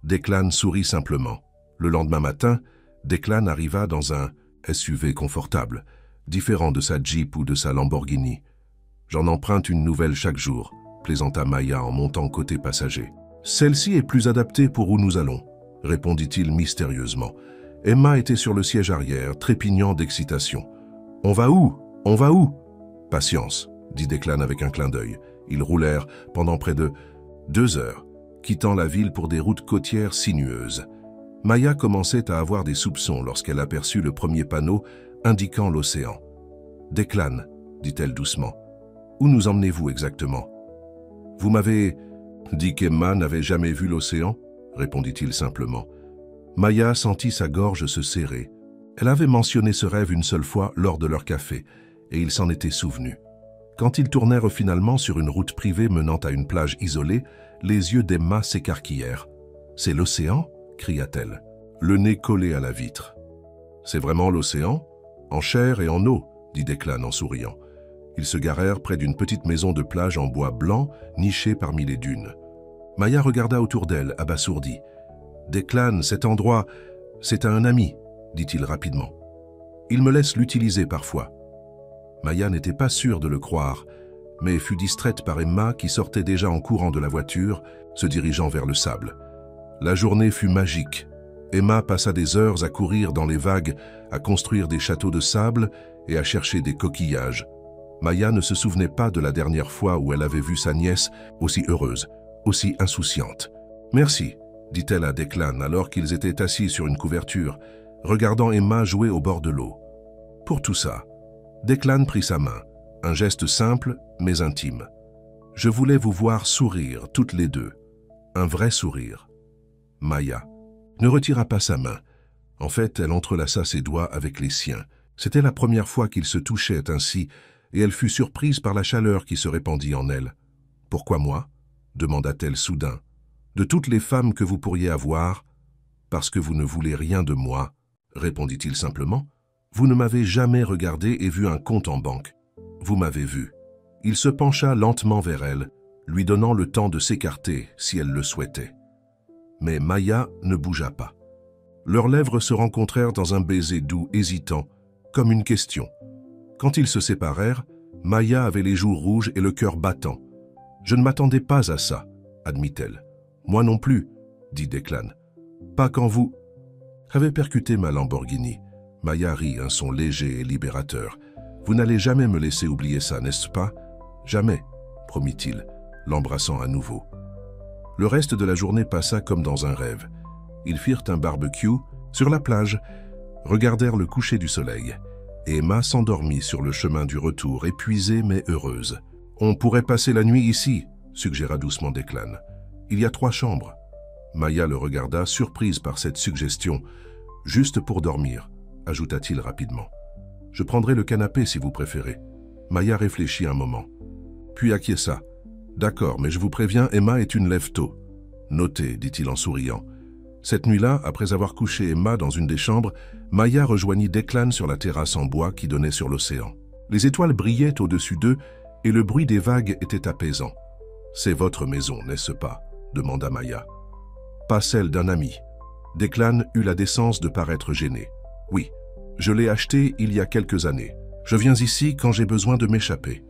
Declan sourit simplement. Le lendemain matin, Declan arriva dans un SUV confortable, différent de sa Jeep ou de sa Lamborghini. « J'en emprunte une nouvelle chaque jour, » plaisanta Maya en montant côté passager. « Celle-ci est plus adaptée pour où nous allons, » répondit-il mystérieusement. Emma était sur le siège arrière, trépignant d'excitation. « On va où? On va où ?»« Patience, » dit Declan avec un clin d'œil. Ils roulèrent pendant près de 2 heures, quittant la ville pour des routes côtières sinueuses. Maya commençait à avoir des soupçons lorsqu'elle aperçut le premier panneau indiquant l'océan. « Declan, » dit-elle doucement, « où nous emmenez-vous exactement ?»« Vous m'avez dit qu'Emma n'avait jamais vu l'océan ?» répondit-il simplement. Maya sentit sa gorge se serrer. Elle avait mentionné ce rêve une seule fois lors de leur café, et il s'en était souvenu. Quand ils tournèrent finalement sur une route privée menant à une plage isolée, les yeux d'Emma s'écarquillèrent. « C'est l'océan ?» cria-t-elle, le nez collé à la vitre. « C'est vraiment l'océan ? En chair et en eau ?» dit Declan en souriant. Ils se garèrent près d'une petite maison de plage en bois blanc, nichée parmi les dunes. Maya regarda autour d'elle, abasourdie. « Declan, cet endroit, c'est à un ami, » dit-il rapidement. « Il me laisse l'utiliser parfois. » Maya n'était pas sûre de le croire, mais fut distraite par Emma qui sortait déjà en courant de la voiture, se dirigeant vers le sable. La journée fut magique. Emma passa des heures à courir dans les vagues, à construire des châteaux de sable et à chercher des coquillages. Maya ne se souvenait pas de la dernière fois où elle avait vu sa nièce aussi heureuse, aussi insouciante. « Merci », dit-elle à Declan alors qu'ils étaient assis sur une couverture, regardant Emma jouer au bord de l'eau. « Pour tout ça. » Declan prit sa main, un geste simple mais intime. « Je voulais vous voir sourire toutes les deux. Un vrai sourire. » Maya ne retira pas sa main. En fait, elle entrelaça ses doigts avec les siens. C'était la première fois qu'ils se touchaient ainsi, et elle fut surprise par la chaleur qui se répandit en elle. « Pourquoi moi ?» demanda-t-elle soudain. « De toutes les femmes que vous pourriez avoir, parce que vous ne voulez rien de moi, » répondit-il simplement. « Vous ne m'avez jamais regardé et vu un compte en banque. Vous m'avez vu. » Il se pencha lentement vers elle, lui donnant le temps de s'écarter si elle le souhaitait. Mais Maya ne bougea pas. Leurs lèvres se rencontrèrent dans un baiser doux, hésitant, comme une question. Quand ils se séparèrent, Maya avait les joues rouges et le cœur battant. « Je ne m'attendais pas à ça, » admit-elle. « Moi non plus, » dit Declan. Pas quand vous avez percuté ma Lamborghini. Maya rit, un son léger et libérateur. Vous n'allez jamais me laisser oublier ça, n'est-ce pas? Jamais, promit-il, l'embrassant à nouveau. Le reste de la journée passa comme dans un rêve. Ils firent un barbecue sur la plage, regardèrent le coucher du soleil. Et Emma s'endormit sur le chemin du retour, épuisée mais heureuse. « On pourrait passer la nuit ici », suggéra doucement Declan. « Il y a 3 chambres. » Maya le regarda, surprise par cette suggestion. « Juste pour dormir », ajouta-t-il rapidement. « Je prendrai le canapé si vous préférez. » Maya réfléchit un moment, puis acquiesça. « D'accord, mais je vous préviens, Emma est une lève-tôt. »« Notez, » dit-il en souriant. Cette nuit-là, après avoir couché Emma dans une des chambres, Maya rejoignit Declan sur la terrasse en bois qui donnait sur l'océan. Les étoiles brillaient au-dessus d'eux et le bruit des vagues était apaisant. « C'est votre maison, n'est-ce pas ?» demanda Maya. « Pas celle d'un ami. » Declan eut la décence de paraître gêné. « Oui, je l'ai achetée il y a quelques années. Je viens ici quand j'ai besoin de m'échapper. »«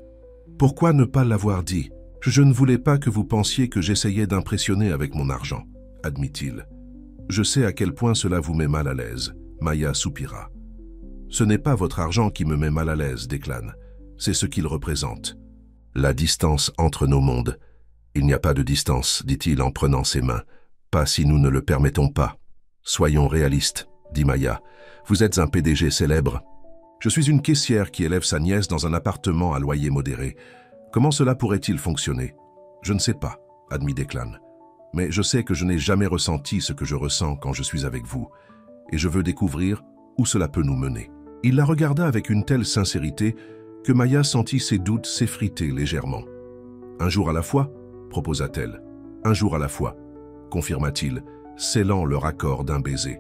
Pourquoi ne pas l'avoir dit? Je ne voulais pas que vous pensiez que j'essayais d'impressionner avec mon argent, » admit-il. « Je sais à quel point cela vous met mal à l'aise. » Maya soupira. « Ce n'est pas votre argent qui me met mal à l'aise, Declan. C'est ce qu'il représente. La distance entre nos mondes. Il n'y a pas de distance, dit-il en prenant ses mains. Pas si nous ne le permettons pas. Soyons réalistes, dit Maya. Vous êtes un PDG célèbre. Je suis une caissière qui élève sa nièce dans un appartement à loyer modéré. Comment cela pourrait-il fonctionner? Je ne sais pas, admit Declan. Mais je sais que je n'ai jamais ressenti ce que je ressens quand je suis avec vous. Et je veux découvrir où cela peut nous mener. Il la regarda avec une telle sincérité que Maya sentit ses doutes s'effriter légèrement. Un jour à la fois, proposa-t-elle. Un jour à la fois, confirma-t-il, scellant leur accord d'un baiser.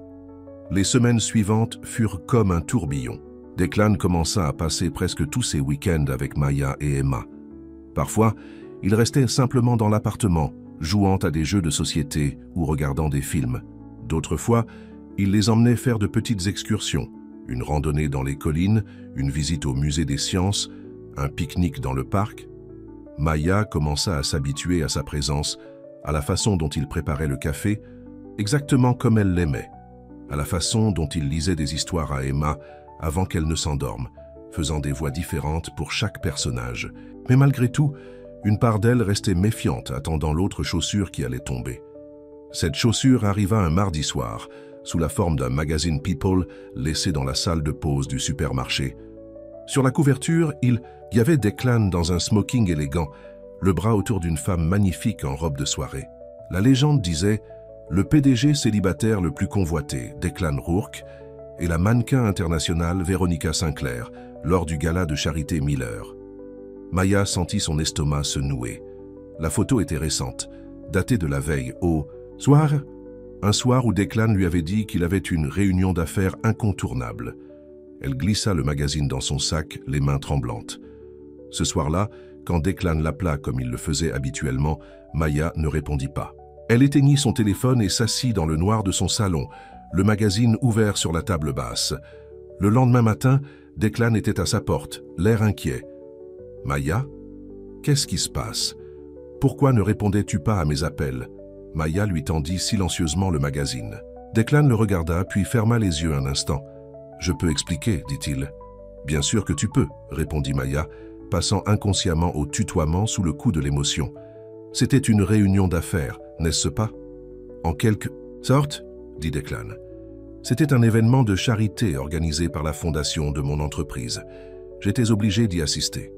Les semaines suivantes furent comme un tourbillon. Declan commença à passer presque tous ses week-ends avec Maya et Emma. Parfois, il restait simplement dans l'appartement, jouant à des jeux de société ou regardant des films. D'autres fois, il les emmenait faire de petites excursions, une randonnée dans les collines, une visite au musée des sciences, un pique-nique dans le parc. Maya commença à s'habituer à sa présence, à la façon dont il préparait le café, exactement comme elle l'aimait, à la façon dont il lisait des histoires à Emma avant qu'elle ne s'endorme, faisant des voix différentes pour chaque personnage. Mais malgré tout, une part d'elle restait méfiante, attendant l'autre chaussure qui allait tomber. Cette chaussure arriva un mardi soir, sous la forme d'un magazine People laissé dans la salle de pause du supermarché. Sur la couverture, il y avait Declan dans un smoking élégant, le bras autour d'une femme magnifique en robe de soirée. La légende disait « Le PDG célibataire le plus convoité, Declan Rourke, et la mannequin internationale Veronica Sinclair, lors du gala de Charité Miller. » Maya sentit son estomac se nouer. La photo était récente, datée de la veille au soir, un soir où Declan lui avait dit qu'il avait une réunion d'affaires incontournable. Elle glissa le magazine dans son sac, les mains tremblantes. Ce soir-là, quand Declan l'appela comme il le faisait habituellement, Maya ne répondit pas. Elle éteignit son téléphone et s'assit dans le noir de son salon, le magazine ouvert sur la table basse. Le lendemain matin, Declan était à sa porte, l'air inquiet. « Maya, qu'est-ce qui se passe? Pourquoi ne répondais-tu pas à mes appels ?» Maya lui tendit silencieusement le magazine. Declan le regarda, puis ferma les yeux un instant. « Je peux expliquer, dit-il. »« Bien sûr que tu peux, » répondit Maya, passant inconsciemment au tutoiement sous le coup de l'émotion. « C'était une réunion d'affaires, n'est-ce pas ?»« En quelque sorte, » dit Declan. « C'était un événement de charité organisé par la fondation de mon entreprise. J'étais obligé d'y assister.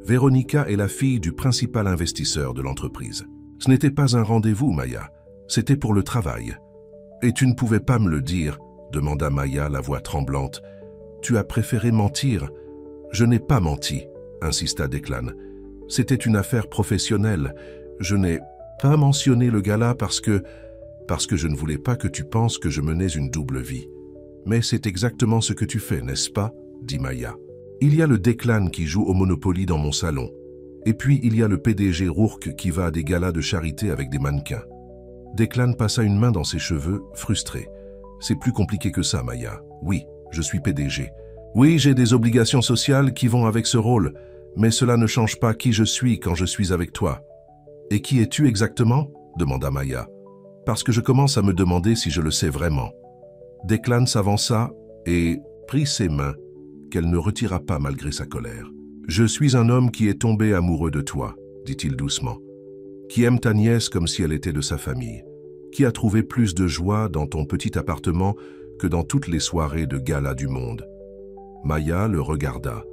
Veronica est la fille du principal investisseur de l'entreprise. Ce n'était pas un rendez-vous, Maya. C'était pour le travail. »« Et tu ne pouvais pas me le dire ?» demanda Maya, la voix tremblante. « Tu as préféré mentir ?»« Je n'ai pas menti, » insista Declan. « C'était une affaire professionnelle. Je n'ai pas mentionné le gala parce que je ne voulais pas que tu penses que je menais une double vie. Mais c'est exactement ce que tu fais, n'est-ce pas ?» dit Maya. « Il y a le Declan qui joue au Monopoly dans mon salon. Et puis il y a le PDG Rourke qui va à des galas de charité avec des mannequins. » Declan passa une main dans ses cheveux, frustré. « C'est plus compliqué que ça, Maya. Oui, je suis PDG. Oui, j'ai des obligations sociales qui vont avec ce rôle, mais cela ne change pas qui je suis quand je suis avec toi. »« Et qui es-tu exactement ?» demanda Maya. « Parce que je commence à me demander si je le sais vraiment. Declan s'avança et prit ses mains, qu'elle ne retira pas malgré sa colère. « Je suis un homme qui est tombé amoureux de toi, dit-il doucement, qui aime ta nièce comme si elle était de sa famille, qui a trouvé plus de joie dans ton petit appartement que dans toutes les soirées de gala du monde. » Maya le regarda,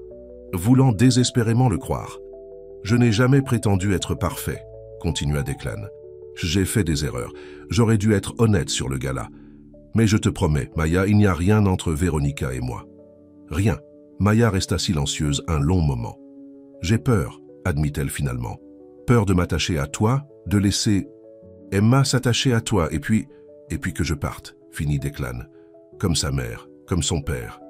voulant désespérément le croire. « Je n'ai jamais prétendu être parfait, » continua Declan. « J'ai fait des erreurs. J'aurais dû être honnête sur le gala. Mais je te promets, Maya, il n'y a rien entre Véronica et moi. Rien. » Maya resta silencieuse un long moment. « J'ai peur, » admit-elle finalement. « Peur de m'attacher à toi, de laisser Emma s'attacher à toi, et puis que je parte, » finit Declan. Comme sa mère, comme son père.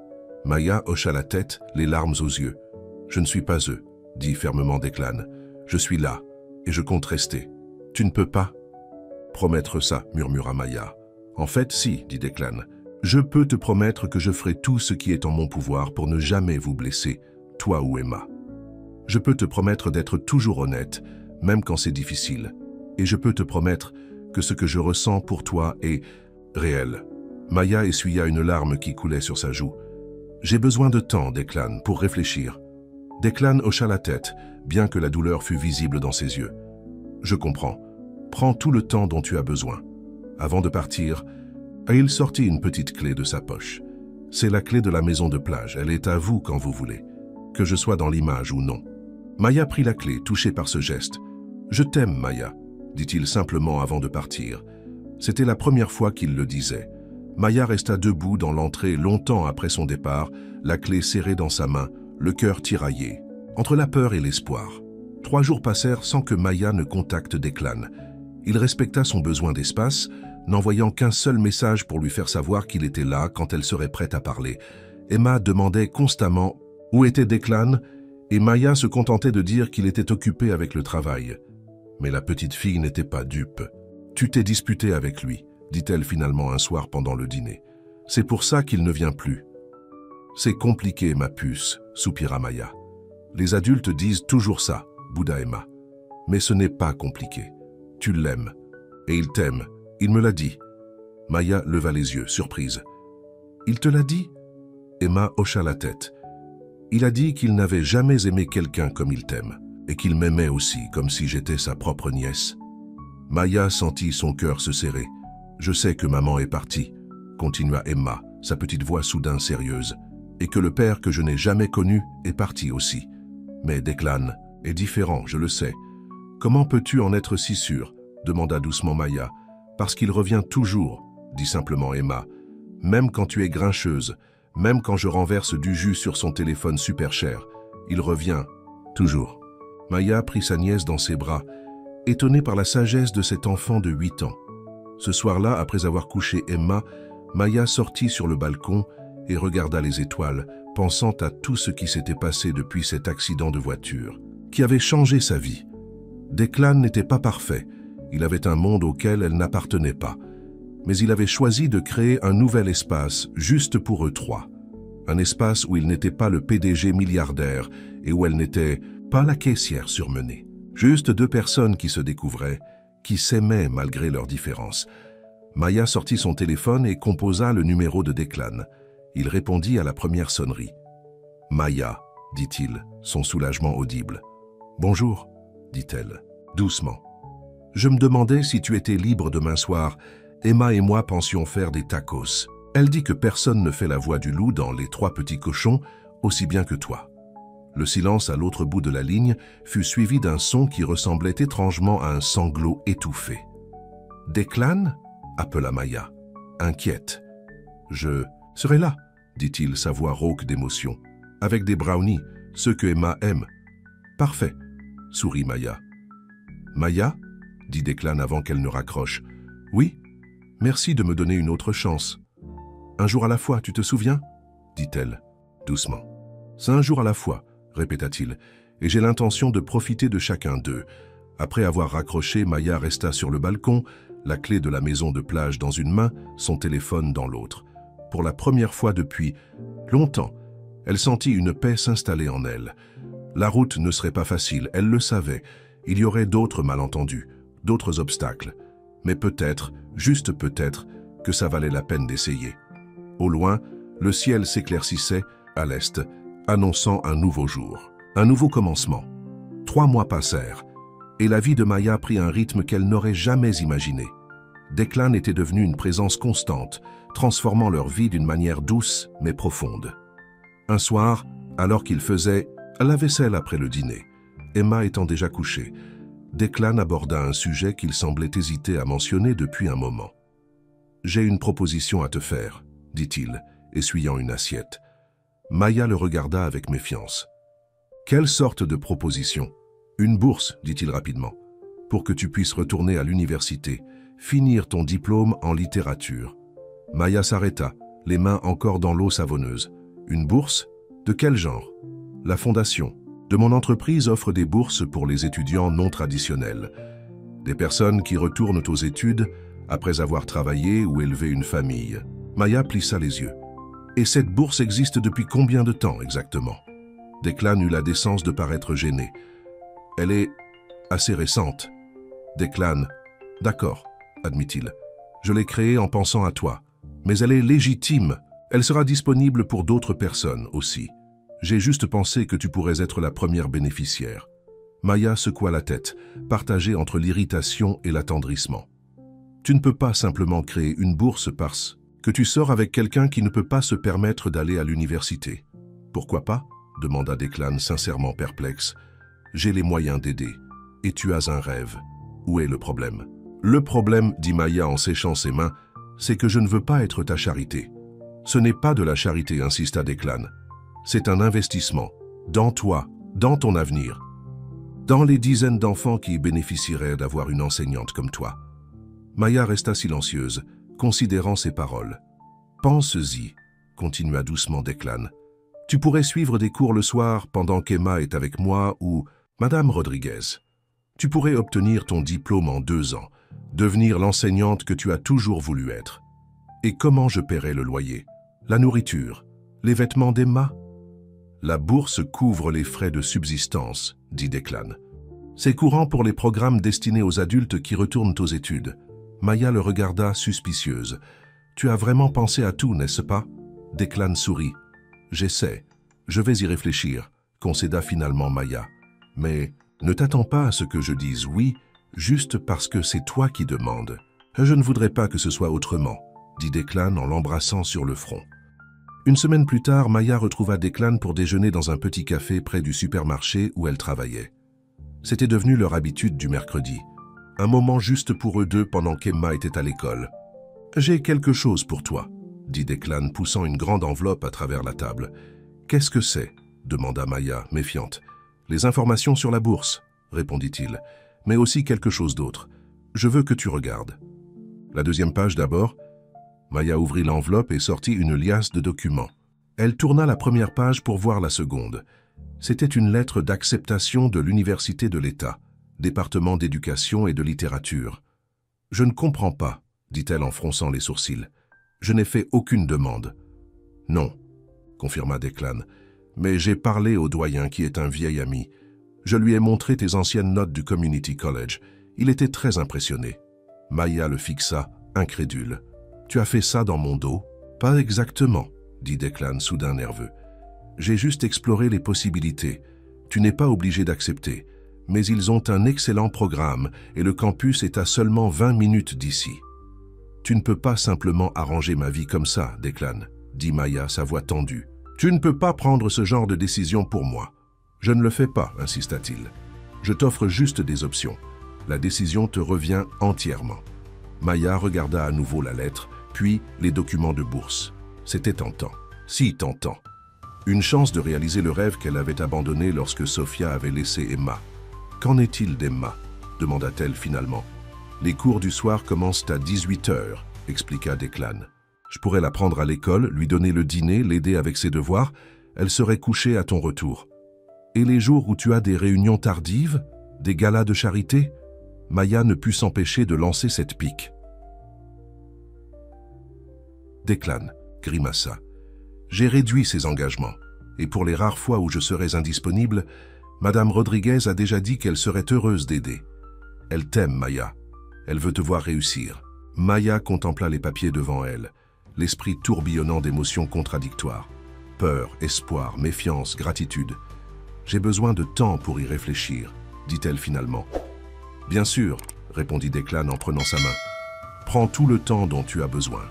Maya hocha la tête, les larmes aux yeux. « Je ne suis pas eux, » dit fermement Declan. « Je suis là, et je compte rester. Tu ne peux pas ?»« Promettre ça, » murmura Maya. « En fait, si, » dit Declan. « Je peux te promettre que je ferai tout ce qui est en mon pouvoir pour ne jamais vous blesser, toi ou Emma. Je peux te promettre d'être toujours honnête, même quand c'est difficile. Et je peux te promettre que ce que je ressens pour toi est réel. » Maya essuya une larme qui coulait sur sa joue. « J'ai besoin de temps, Declan, pour réfléchir. » Declan hocha la tête, bien que la douleur fût visible dans ses yeux. « Je comprends. Prends tout le temps dont tu as besoin. » Avant de partir, il sortit une petite clé de sa poche. « C'est la clé de la maison de plage. Elle est à vous quand vous voulez, que je sois dans l'image ou non. » Maya prit la clé, touchée par ce geste. « Je t'aime, Maya, » dit-il simplement avant de partir. C'était la première fois qu'il le disait. Maya resta debout dans l'entrée longtemps après son départ, la clé serrée dans sa main, le cœur tiraillé, entre la peur et l'espoir. 3 jours passèrent sans que Maya ne contacte Declan. Il respecta son besoin d'espace, n'envoyant qu'un seul message pour lui faire savoir qu'il était là quand elle serait prête à parler. Emma demandait constamment où était Declan, et Maya se contentait de dire qu'il était occupé avec le travail. Mais la petite fille n'était pas dupe. « Tu t'es disputé avec lui, » dit-elle finalement un soir pendant le dîner. « C'est pour ça qu'il ne vient plus. »« C'est compliqué, ma puce, » soupira Maya. « Les adultes disent toujours ça, » bouda Emma. « Mais ce n'est pas compliqué. Tu l'aimes. Et il t'aime. Il me l'a dit. » Maya leva les yeux, surprise. « Il te l'a dit ?» Emma hocha la tête. « Il a dit qu'il n'avait jamais aimé quelqu'un comme il t'aime, et qu'il m'aimait aussi, comme si j'étais sa propre nièce. » Maya sentit son cœur se serrer. « Je sais que maman est partie, » continua Emma, sa petite voix soudain sérieuse, « et que le père que je n'ai jamais connu est parti aussi. Mais Declan est différent, je le sais. Comment peux-tu en être si sûre ?» demanda doucement Maya. « Parce qu'il revient toujours, » dit simplement Emma. « Même quand tu es grincheuse, même quand je renverse du jus sur son téléphone super cher, il revient, toujours. » Maya prit sa nièce dans ses bras, étonnée par la sagesse de cet enfant de 8 ans. Ce soir-là, après avoir couché Emma, Maya sortit sur le balcon et regarda les étoiles, pensant à tout ce qui s'était passé depuis cet accident de voiture, qui avait changé sa vie. Declan n'était pas parfait, il avait un monde auquel elle n'appartenait pas, mais il avait choisi de créer un nouvel espace juste pour eux 3. Un espace où il n'était pas le PDG milliardaire et où elle n'était pas la caissière surmenée. Juste 2 personnes qui se découvraient, qui s'aimaient malgré leurs différences. Maya sortit son téléphone et composa le numéro de Declan. Il répondit à la première sonnerie. « Maya, » dit-il, son soulagement audible. « Bonjour, » dit-elle, doucement. « Je me demandais si tu étais libre demain soir. Emma et moi pensions faire des tacos. » Elle dit que personne ne fait la voix du loup dans Les 3 petits cochons aussi bien que toi. Le silence à l'autre bout de la ligne fut suivi d'un son qui ressemblait étrangement à un sanglot étouffé. « Declan » appela Maya, inquiète. « Je serai là, » dit-il, sa voix rauque d'émotion. « Avec des brownies, ceux que Emma aime. »« Parfait, » sourit Maya. « Maya » dit Declan avant qu'elle ne raccroche. « Oui, merci de me donner une autre chance. »« Un jour à la fois, tu te souviens ?» dit-elle, doucement. « C'est un jour à la fois, » répéta-t-il, « et j'ai l'intention de profiter de chacun d'eux. » Après avoir raccroché, Maya resta sur le balcon, la clé de la maison de plage dans une main, son téléphone dans l'autre. Pour la première fois depuis longtemps, elle sentit une paix s'installer en elle. La route ne serait pas facile, elle le savait. Il y aurait d'autres malentendus, d'autres obstacles. mais peut-être, juste peut-être, que ça valait la peine d'essayer. Au loin, le ciel s'éclaircissait, à l'est, annonçant un nouveau jour, un nouveau commencement. 3 mois passèrent, et la vie de Maya prit un rythme qu'elle n'aurait jamais imaginé. Declan était devenu une présence constante, transformant leur vie d'une manière douce mais profonde. Un soir, alors qu'il faisait la vaisselle après le dîner, Emma étant déjà couchée, Declan aborda un sujet qu'il semblait hésiter à mentionner depuis un moment. « J'ai une proposition à te faire », dit-il, essuyant une assiette. Maya le regarda avec méfiance. « Quelle sorte de proposition ?»« Une bourse, dit-il rapidement, pour que tu puisses retourner à l'université, finir ton diplôme en littérature. » Maya s'arrêta, les mains encore dans l'eau savonneuse. « Une bourse? De quel genre ?»« La fondation de mon entreprise offre des bourses pour les étudiants non traditionnels. Des personnes qui retournent aux études après avoir travaillé ou élevé une famille. » Maya plissa les yeux. « Et cette bourse existe depuis combien de temps exactement ?» Declan eut la décence de paraître gêné. « Elle est assez récente. » Declan. « D'accord, admit-il. Je l'ai créée en pensant à toi. Mais elle est légitime. Elle sera disponible pour d'autres personnes aussi. J'ai juste pensé que tu pourrais être la première bénéficiaire. » Maya secoua la tête, partagée entre l'irritation et l'attendrissement. « Tu ne peux pas simplement créer une bourse parce que tu sors avec quelqu'un qui ne peut pas se permettre d'aller à l'université. »« Pourquoi pas ?» demanda Declan sincèrement perplexe. « J'ai les moyens d'aider. Et tu as un rêve. Où est le problème ?»« Le problème, dit Maya en séchant ses mains, c'est que je ne veux pas être ta charité. »« Ce n'est pas de la charité, insista Declan. C'est un investissement. Dans toi, dans ton avenir. Dans les dizaines d'enfants qui bénéficieraient d'avoir une enseignante comme toi. » Maya resta silencieuse, considérant ses paroles. « Pense-y, » continua doucement Declan. « Tu pourrais suivre des cours le soir pendant qu'Emma est avec moi ou Madame Rodriguez. Tu pourrais obtenir ton diplôme en 2 ans, devenir l'enseignante que tu as toujours voulu être. Et comment je paierais le loyer, la nourriture, les vêtements d'Emma ?»« La bourse couvre les frais de subsistance, » dit Declan. « C'est courant pour les programmes destinés aux adultes qui retournent aux études. » Maya le regarda suspicieuse. « Tu as vraiment pensé à tout, n'est-ce pas ?» Declan sourit. « J'essaie. Je vais y réfléchir, » concéda finalement Maya. « Mais ne t'attends pas à ce que je dise oui, juste parce que c'est toi qui demandes. Je ne voudrais pas que ce soit autrement, » dit Declan en l'embrassant sur le front. Une semaine plus tard, Maya retrouva Declan pour déjeuner dans un petit café près du supermarché où elle travaillait. C'était devenu leur habitude du mercredi. Un moment juste pour eux deux pendant qu'Emma était à l'école. « J'ai quelque chose pour toi, » dit Declan, poussant une grande enveloppe à travers la table. « Qu'est-ce que c'est » demanda Maya, méfiante. « Les informations sur la bourse, » répondit-il, « mais aussi quelque chose d'autre. Je veux que tu regardes. » La 2e page d'abord. Maya ouvrit l'enveloppe et sortit une liasse de documents. Elle tourna la 1re page pour voir la seconde. C'était une lettre d'acceptation de l'Université de l'État, département d'éducation et de littérature. « Je ne comprends pas, » dit-elle en fronçant les sourcils. « Je n'ai fait aucune demande. »« Non, » confirma Declan, « mais j'ai parlé au doyen qui est un vieil ami. Je lui ai montré tes anciennes notes du Community College. Il était très impressionné. » Maya le fixa, incrédule. « Tu as fait ça dans mon dos ?»« Pas exactement, » dit Declan, soudain nerveux. « J'ai juste exploré les possibilités. Tu n'es pas obligé d'accepter. Mais ils ont un excellent programme et le campus est à seulement 20 minutes d'ici. »« Tu ne peux pas simplement arranger ma vie comme ça, Declan, » dit Maya, sa voix tendue. « Tu ne peux pas prendre ce genre de décision pour moi. »« Je ne le fais pas, » insista-t-il. « Je t'offre juste des options. La décision te revient entièrement. » Maya regarda à nouveau la lettre, puis les documents de bourse. C'était tentant, si tentant. Une chance de réaliser le rêve qu'elle avait abandonné lorsque Sophia avait laissé Emma. « Qu'en est-il d'Emma » demanda-t-elle finalement. « Les cours du soir commencent à 18 h, expliqua Declan. « Je pourrais la prendre à l'école, lui donner le dîner, l'aider avec ses devoirs. Elle serait couchée à ton retour. Et les jours où tu as des réunions tardives, des galas de charité ?» Maya ne put s'empêcher de lancer cette pique. Declan grimaça. « J'ai réduit ses engagements, et pour les rares fois où je serais indisponible, Madame Rodriguez a déjà dit qu'elle serait heureuse d'aider. Elle t'aime, Maya. Elle veut te voir réussir. Maya contempla les papiers devant elle, l'esprit tourbillonnant d'émotions contradictoires. Peur, espoir, méfiance, gratitude. « J'ai besoin de temps pour y réfléchir », dit-elle finalement. « Bien sûr », répondit Declan en prenant sa main. « Prends tout le temps dont tu as besoin. »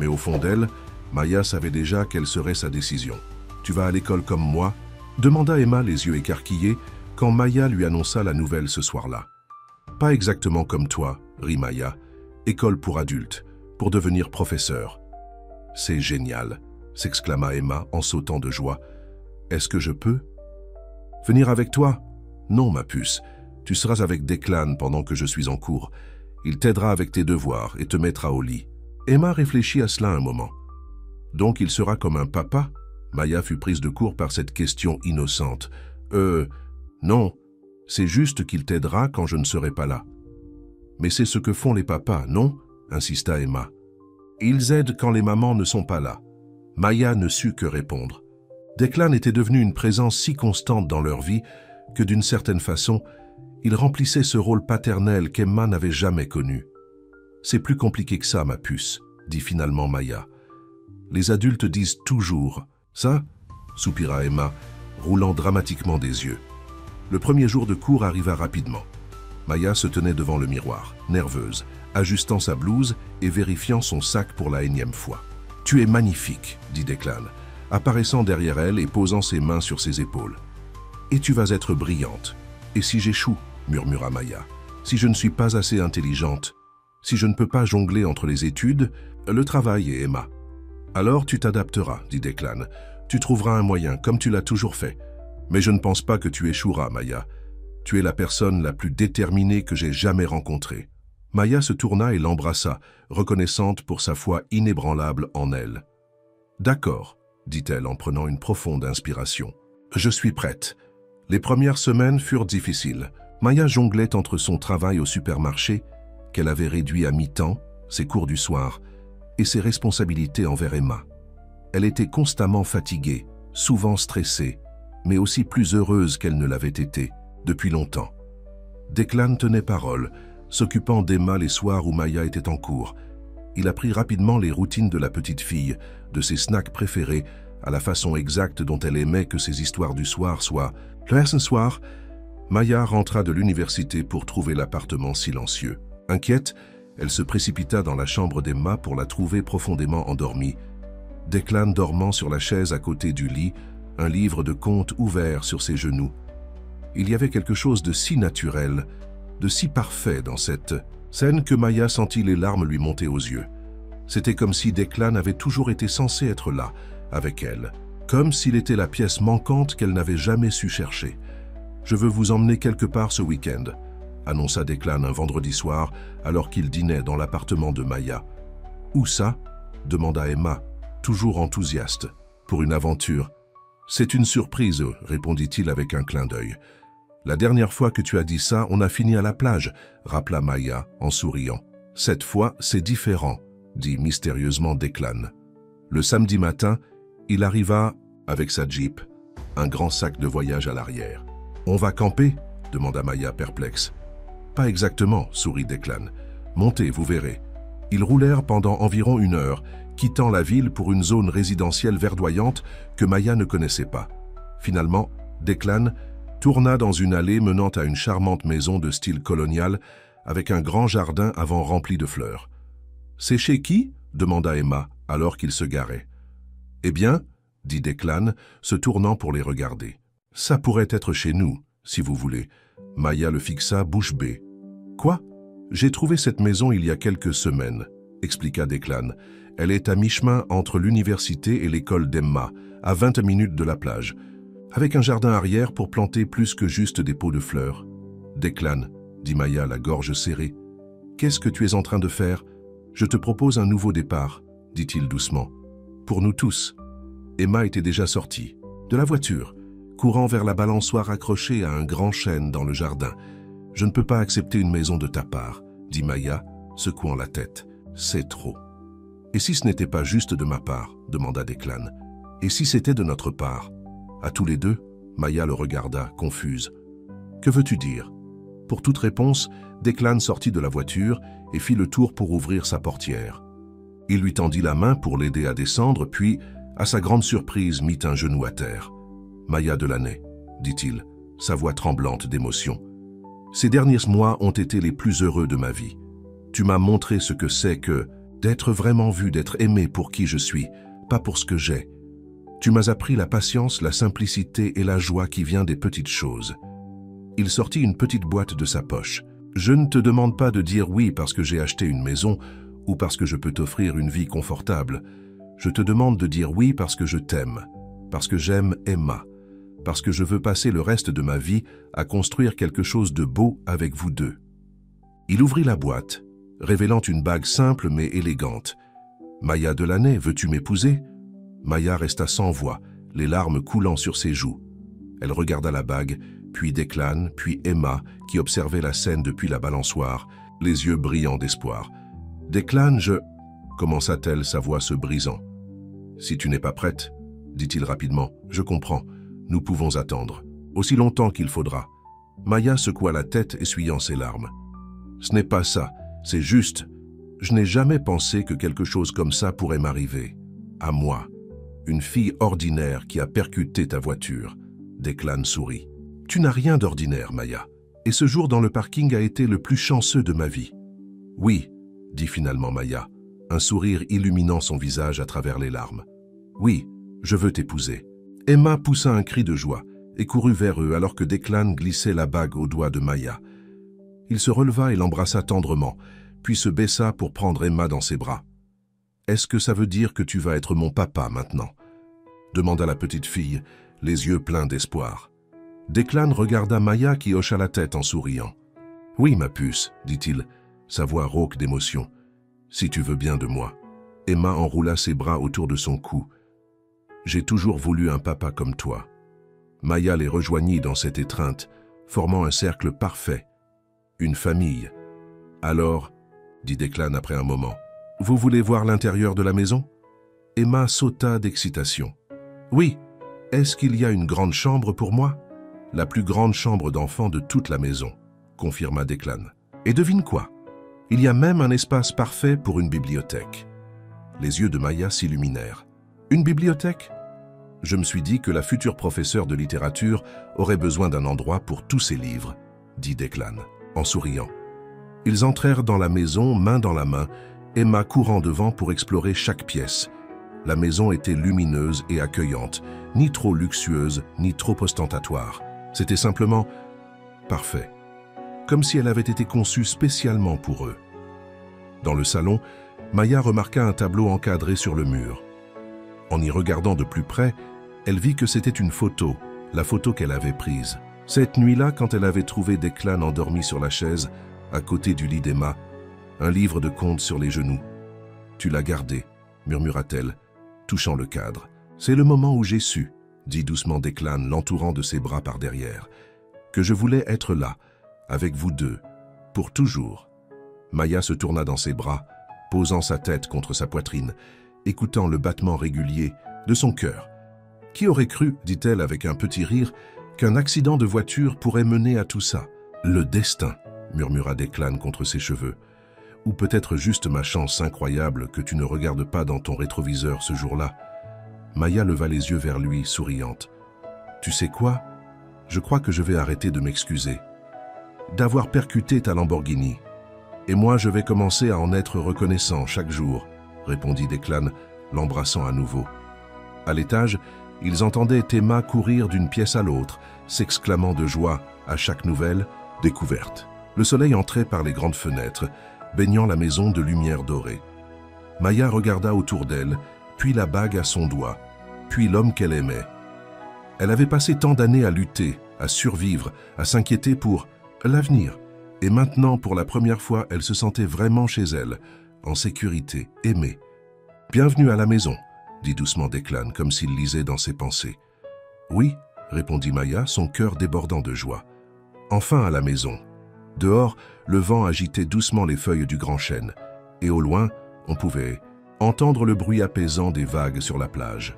Mais au fond d'elle, Maya savait déjà quelle serait sa décision. « Tu vas à l'école comme moi ?» demanda Emma les yeux écarquillés quand Maya lui annonça la nouvelle ce soir-là. « Pas exactement comme toi », rit Maya. « École pour adultes, pour devenir professeur. »« C'est génial !» s'exclama Emma en sautant de joie. « Est-ce que je peux ?»« Venir avec toi ?»« Non, ma puce. Tu seras avec Declan pendant que je suis en cours. Il t'aidera avec tes devoirs et te mettra au lit. » Emma réfléchit à cela un moment. « Donc il sera comme un papa ?» Maya fut prise de court par cette question innocente. « Non, c'est juste qu'il t'aidera quand je ne serai pas là. »« Mais c'est ce que font les papas, non ?» insista Emma. « Ils aident quand les mamans ne sont pas là. » Maya ne sut que répondre. Declan était devenu une présence si constante dans leur vie que d'une certaine façon, il remplissait ce rôle paternel qu'Emma n'avait jamais connu. « C'est plus compliqué que ça, ma puce », dit finalement Maya. « Les adultes disent toujours « ça ?» soupira Emma, roulant dramatiquement des yeux. Le premier jour de cours arriva rapidement. Maya se tenait devant le miroir, nerveuse, ajustant sa blouse et vérifiant son sac pour la énième fois. « Tu es magnifique », dit Declan, apparaissant derrière elle et posant ses mains sur ses épaules. « Et tu vas être brillante. Et si j'échoue ?» murmura Maya. « Si je ne suis pas assez intelligente, si je ne peux pas jongler entre les études, le travail et Emma. »« Alors tu t'adapteras, » dit Declan. « Tu trouveras un moyen, comme tu l'as toujours fait. Mais je ne pense pas que tu échoueras, Maya. Tu es la personne la plus déterminée que j'ai jamais rencontrée. » Maya se tourna et l'embrassa, reconnaissante pour sa foi inébranlable en elle. « D'accord, » dit-elle en prenant une profonde inspiration. « Je suis prête. » Les premières semaines furent difficiles. Maya jonglait entre son travail au supermarché, qu'elle avait réduit à mi-temps, ses cours du soir, et ses responsabilités envers Emma. Elle était constamment fatiguée, souvent stressée, mais aussi plus heureuse qu'elle ne l'avait été depuis longtemps. Declan tenait parole, s'occupant d'Emma les soirs où Maya était en cours. Il apprit rapidement les routines de la petite fille, de ses snacks préférés, à la façon exacte dont elle aimait que ses histoires du soir soient. Le soir, Maya rentra de l'université pour trouver l'appartement silencieux. Inquiète, elle se précipita dans la chambre d'Emma pour la trouver profondément endormie. Declan dormant sur la chaise à côté du lit, un livre de contes ouvert sur ses genoux. Il y avait quelque chose de si naturel, de si parfait dans cette scène que Maya sentit les larmes lui monter aux yeux. C'était comme si Declan avait toujours été censé être là, avec elle, comme s'il était la pièce manquante qu'elle n'avait jamais su chercher. « Je veux vous emmener quelque part ce week-end », annonça Declan un vendredi soir alors qu'il dînait dans l'appartement de Maya. « Où ça ?» demanda Emma, toujours enthousiaste. « Pour une aventure. »« C'est une surprise », répondit-il avec un clin d'œil. « La dernière fois que tu as dit ça, on a fini à la plage », rappela Maya en souriant. « Cette fois, c'est différent », dit mystérieusement Declan. Le samedi matin, il arriva avec sa Jeep, un grand sac de voyage à l'arrière. « On va camper ?» demanda Maya perplexe. « Pas exactement », sourit Declan. « Montez, vous verrez. » Ils roulèrent pendant environ 1 heure, quittant la ville pour une zone résidentielle verdoyante que Maya ne connaissait pas. Finalement, Declan tourna dans une allée menant à une charmante maison de style colonial avec un grand jardin avant rempli de fleurs. « C'est chez qui ?» demanda Emma alors qu'ils se garaient. « Eh bien, » dit Declan, se tournant pour les regarder. « Ça pourrait être chez nous, si vous voulez. » Maya le fixa bouche bée. « Quoi ? J'ai trouvé cette maison il y a quelques semaines, » expliqua Declan. « Elle est à mi-chemin entre l'université et l'école d'Emma, à 20 minutes de la plage, avec un jardin arrière pour planter plus que juste des pots de fleurs. »« Declan, » dit Maya, la gorge serrée, « qu'est-ce que tu es en train de faire ? Je te propose un nouveau départ, » dit-il doucement. « Pour nous tous. » Emma était déjà sortie, de la voiture, courant vers la balançoire accrochée à un grand chêne dans le jardin. « Je ne peux pas accepter une maison de ta part, » dit Maya, secouant la tête. « C'est trop. »« Et si ce n'était pas juste de ma part ?» demanda Declan. « Et si c'était de notre part ?» À tous les deux, Maya le regarda, confuse. « Que veux-tu dire ?»« Pour toute réponse, Declan sortit de la voiture et fit le tour pour ouvrir sa portière. Il lui tendit la main pour l'aider à descendre, puis, à sa grande surprise, mit un genou à terre. « Maya Delaney, dit-il, sa voix tremblante d'émotion. Ces derniers mois ont été les plus heureux de ma vie. Tu m'as montré ce que c'est que d'être vraiment vu, d'être aimé pour qui je suis, pas pour ce que j'ai. Tu m'as appris la patience, la simplicité et la joie qui vient des petites choses. » Il sortit une petite boîte de sa poche. « Je ne te demande pas de dire oui parce que j'ai acheté une maison ou parce que je peux t'offrir une vie confortable. Je te demande de dire oui parce que je t'aime, parce que j'aime Emma, parce que je veux passer le reste de ma vie à construire quelque chose de beau avec vous deux. » Il ouvrit la boîte, révélant une bague simple mais élégante. « Maya Delaney, veux-tu m'épouser ?» Maya resta sans voix, les larmes coulant sur ses joues. Elle regarda la bague, puis Declan, puis Emma, qui observait la scène depuis la balançoire, les yeux brillants d'espoir. « Declan, je... » commença-t-elle, sa voix se brisant. « Si tu n'es pas prête, dit-il rapidement, je comprends. Nous pouvons attendre. Aussi longtemps qu'il faudra. » Maya secoua la tête, essuyant ses larmes. « Ce n'est pas ça, c'est juste. Je n'ai jamais pensé que quelque chose comme ça pourrait m'arriver. À moi, une fille ordinaire qui a percuté ta voiture. » Declan sourit. « Tu n'as rien d'ordinaire, Maya. Et ce jour dans le parking a été le plus chanceux de ma vie. »« Oui, » dit finalement Maya, un sourire illuminant son visage à travers les larmes. « Oui, je veux t'épouser. » Emma poussa un cri de joie et courut vers eux alors que Declan glissait la bague au doigt de Maya. Il se releva et l'embrassa tendrement, puis se baissa pour prendre Emma dans ses bras. « Est-ce que ça veut dire que tu vas être mon papa maintenant ?» demanda la petite fille, les yeux pleins d'espoir. Declan regarda Maya qui hocha la tête en souriant. « Oui, ma puce, dit-il, sa voix rauque d'émotion. Si tu veux bien de moi. » Emma enroula ses bras autour de son cou. « J'ai toujours voulu un papa comme toi. » Maya les rejoignit dans cette étreinte, formant un cercle parfait. Une famille. « Alors, dit Declan après un moment, vous voulez voir l'intérieur de la maison ?» Emma sauta d'excitation. « Oui, est-ce qu'il y a une grande chambre pour moi ?»« La plus grande chambre d'enfant de toute la maison, » confirma Declan. « Et devine quoi? Il y a même un espace parfait pour une bibliothèque. » Les yeux de Maya s'illuminèrent. « Une bibliothèque ?» Je me suis dit que la future professeure de littérature aurait besoin d'un endroit pour tous ses livres, dit Declan, en souriant. Ils entrèrent dans la maison, main dans la main, Emma courant devant pour explorer chaque pièce. La maison était lumineuse et accueillante, ni trop luxueuse, ni trop ostentatoire. C'était simplement parfait, comme si elle avait été conçue spécialement pour eux. Dans le salon, Maya remarqua un tableau encadré sur le mur. En y regardant de plus près, elle vit que c'était une photo, la photo qu'elle avait prise. Cette nuit-là, quand elle avait trouvé Declan endormi sur la chaise, à côté du lit d'Emma, un livre de contes sur les genoux. « Tu l'as gardé », murmura-t-elle, touchant le cadre. « C'est le moment où j'ai su, » dit doucement Declan, l'entourant de ses bras par derrière, « que je voulais être là, avec vous deux, pour toujours. » Maya se tourna dans ses bras, posant sa tête contre sa poitrine, écoutant le battement régulier de son cœur. « Qui aurait cru, dit-elle avec un petit rire, qu'un accident de voiture pourrait mener à tout ça? Le destin, murmura Declan contre ses cheveux. Ou peut-être juste ma chance incroyable que tu ne regardes pas dans ton rétroviseur ce jour-là. » Maya leva les yeux vers lui, souriante. « Tu sais quoi? Je crois que je vais arrêter de m'excuser. D'avoir percuté ta Lamborghini. Et moi, je vais commencer à en être reconnaissant chaque jour, » répondit Declan, l'embrassant à nouveau. À l'étage, ils entendaient Emma courir d'une pièce à l'autre, s'exclamant de joie à chaque nouvelle découverte. Le soleil entrait par les grandes fenêtres, baignant la maison de lumière dorée. Maya regarda autour d'elle, puis la bague à son doigt, puis l'homme qu'elle aimait. Elle avait passé tant d'années à lutter, à survivre, à s'inquiéter pour l'avenir. Et maintenant, pour la première fois, elle se sentait vraiment chez elle, en sécurité, aimée. « Bienvenue à la maison », dit doucement Declan, comme s'il lisait dans ses pensées. « Oui », répondit Maya, son cœur débordant de joie. « Enfin à la maison. » Dehors, le vent agitait doucement les feuilles du grand chêne, et au loin, on pouvait entendre le bruit apaisant des vagues sur la plage.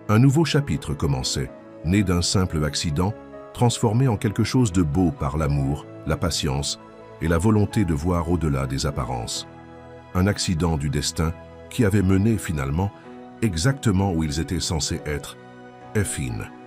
Un nouveau chapitre commençait, né d'un simple accident, transformée en quelque chose de beau par l'amour, la patience et la volonté de voir au-delà des apparences. Un accident du destin qui avait mené finalement exactement où ils étaient censés être, Effin.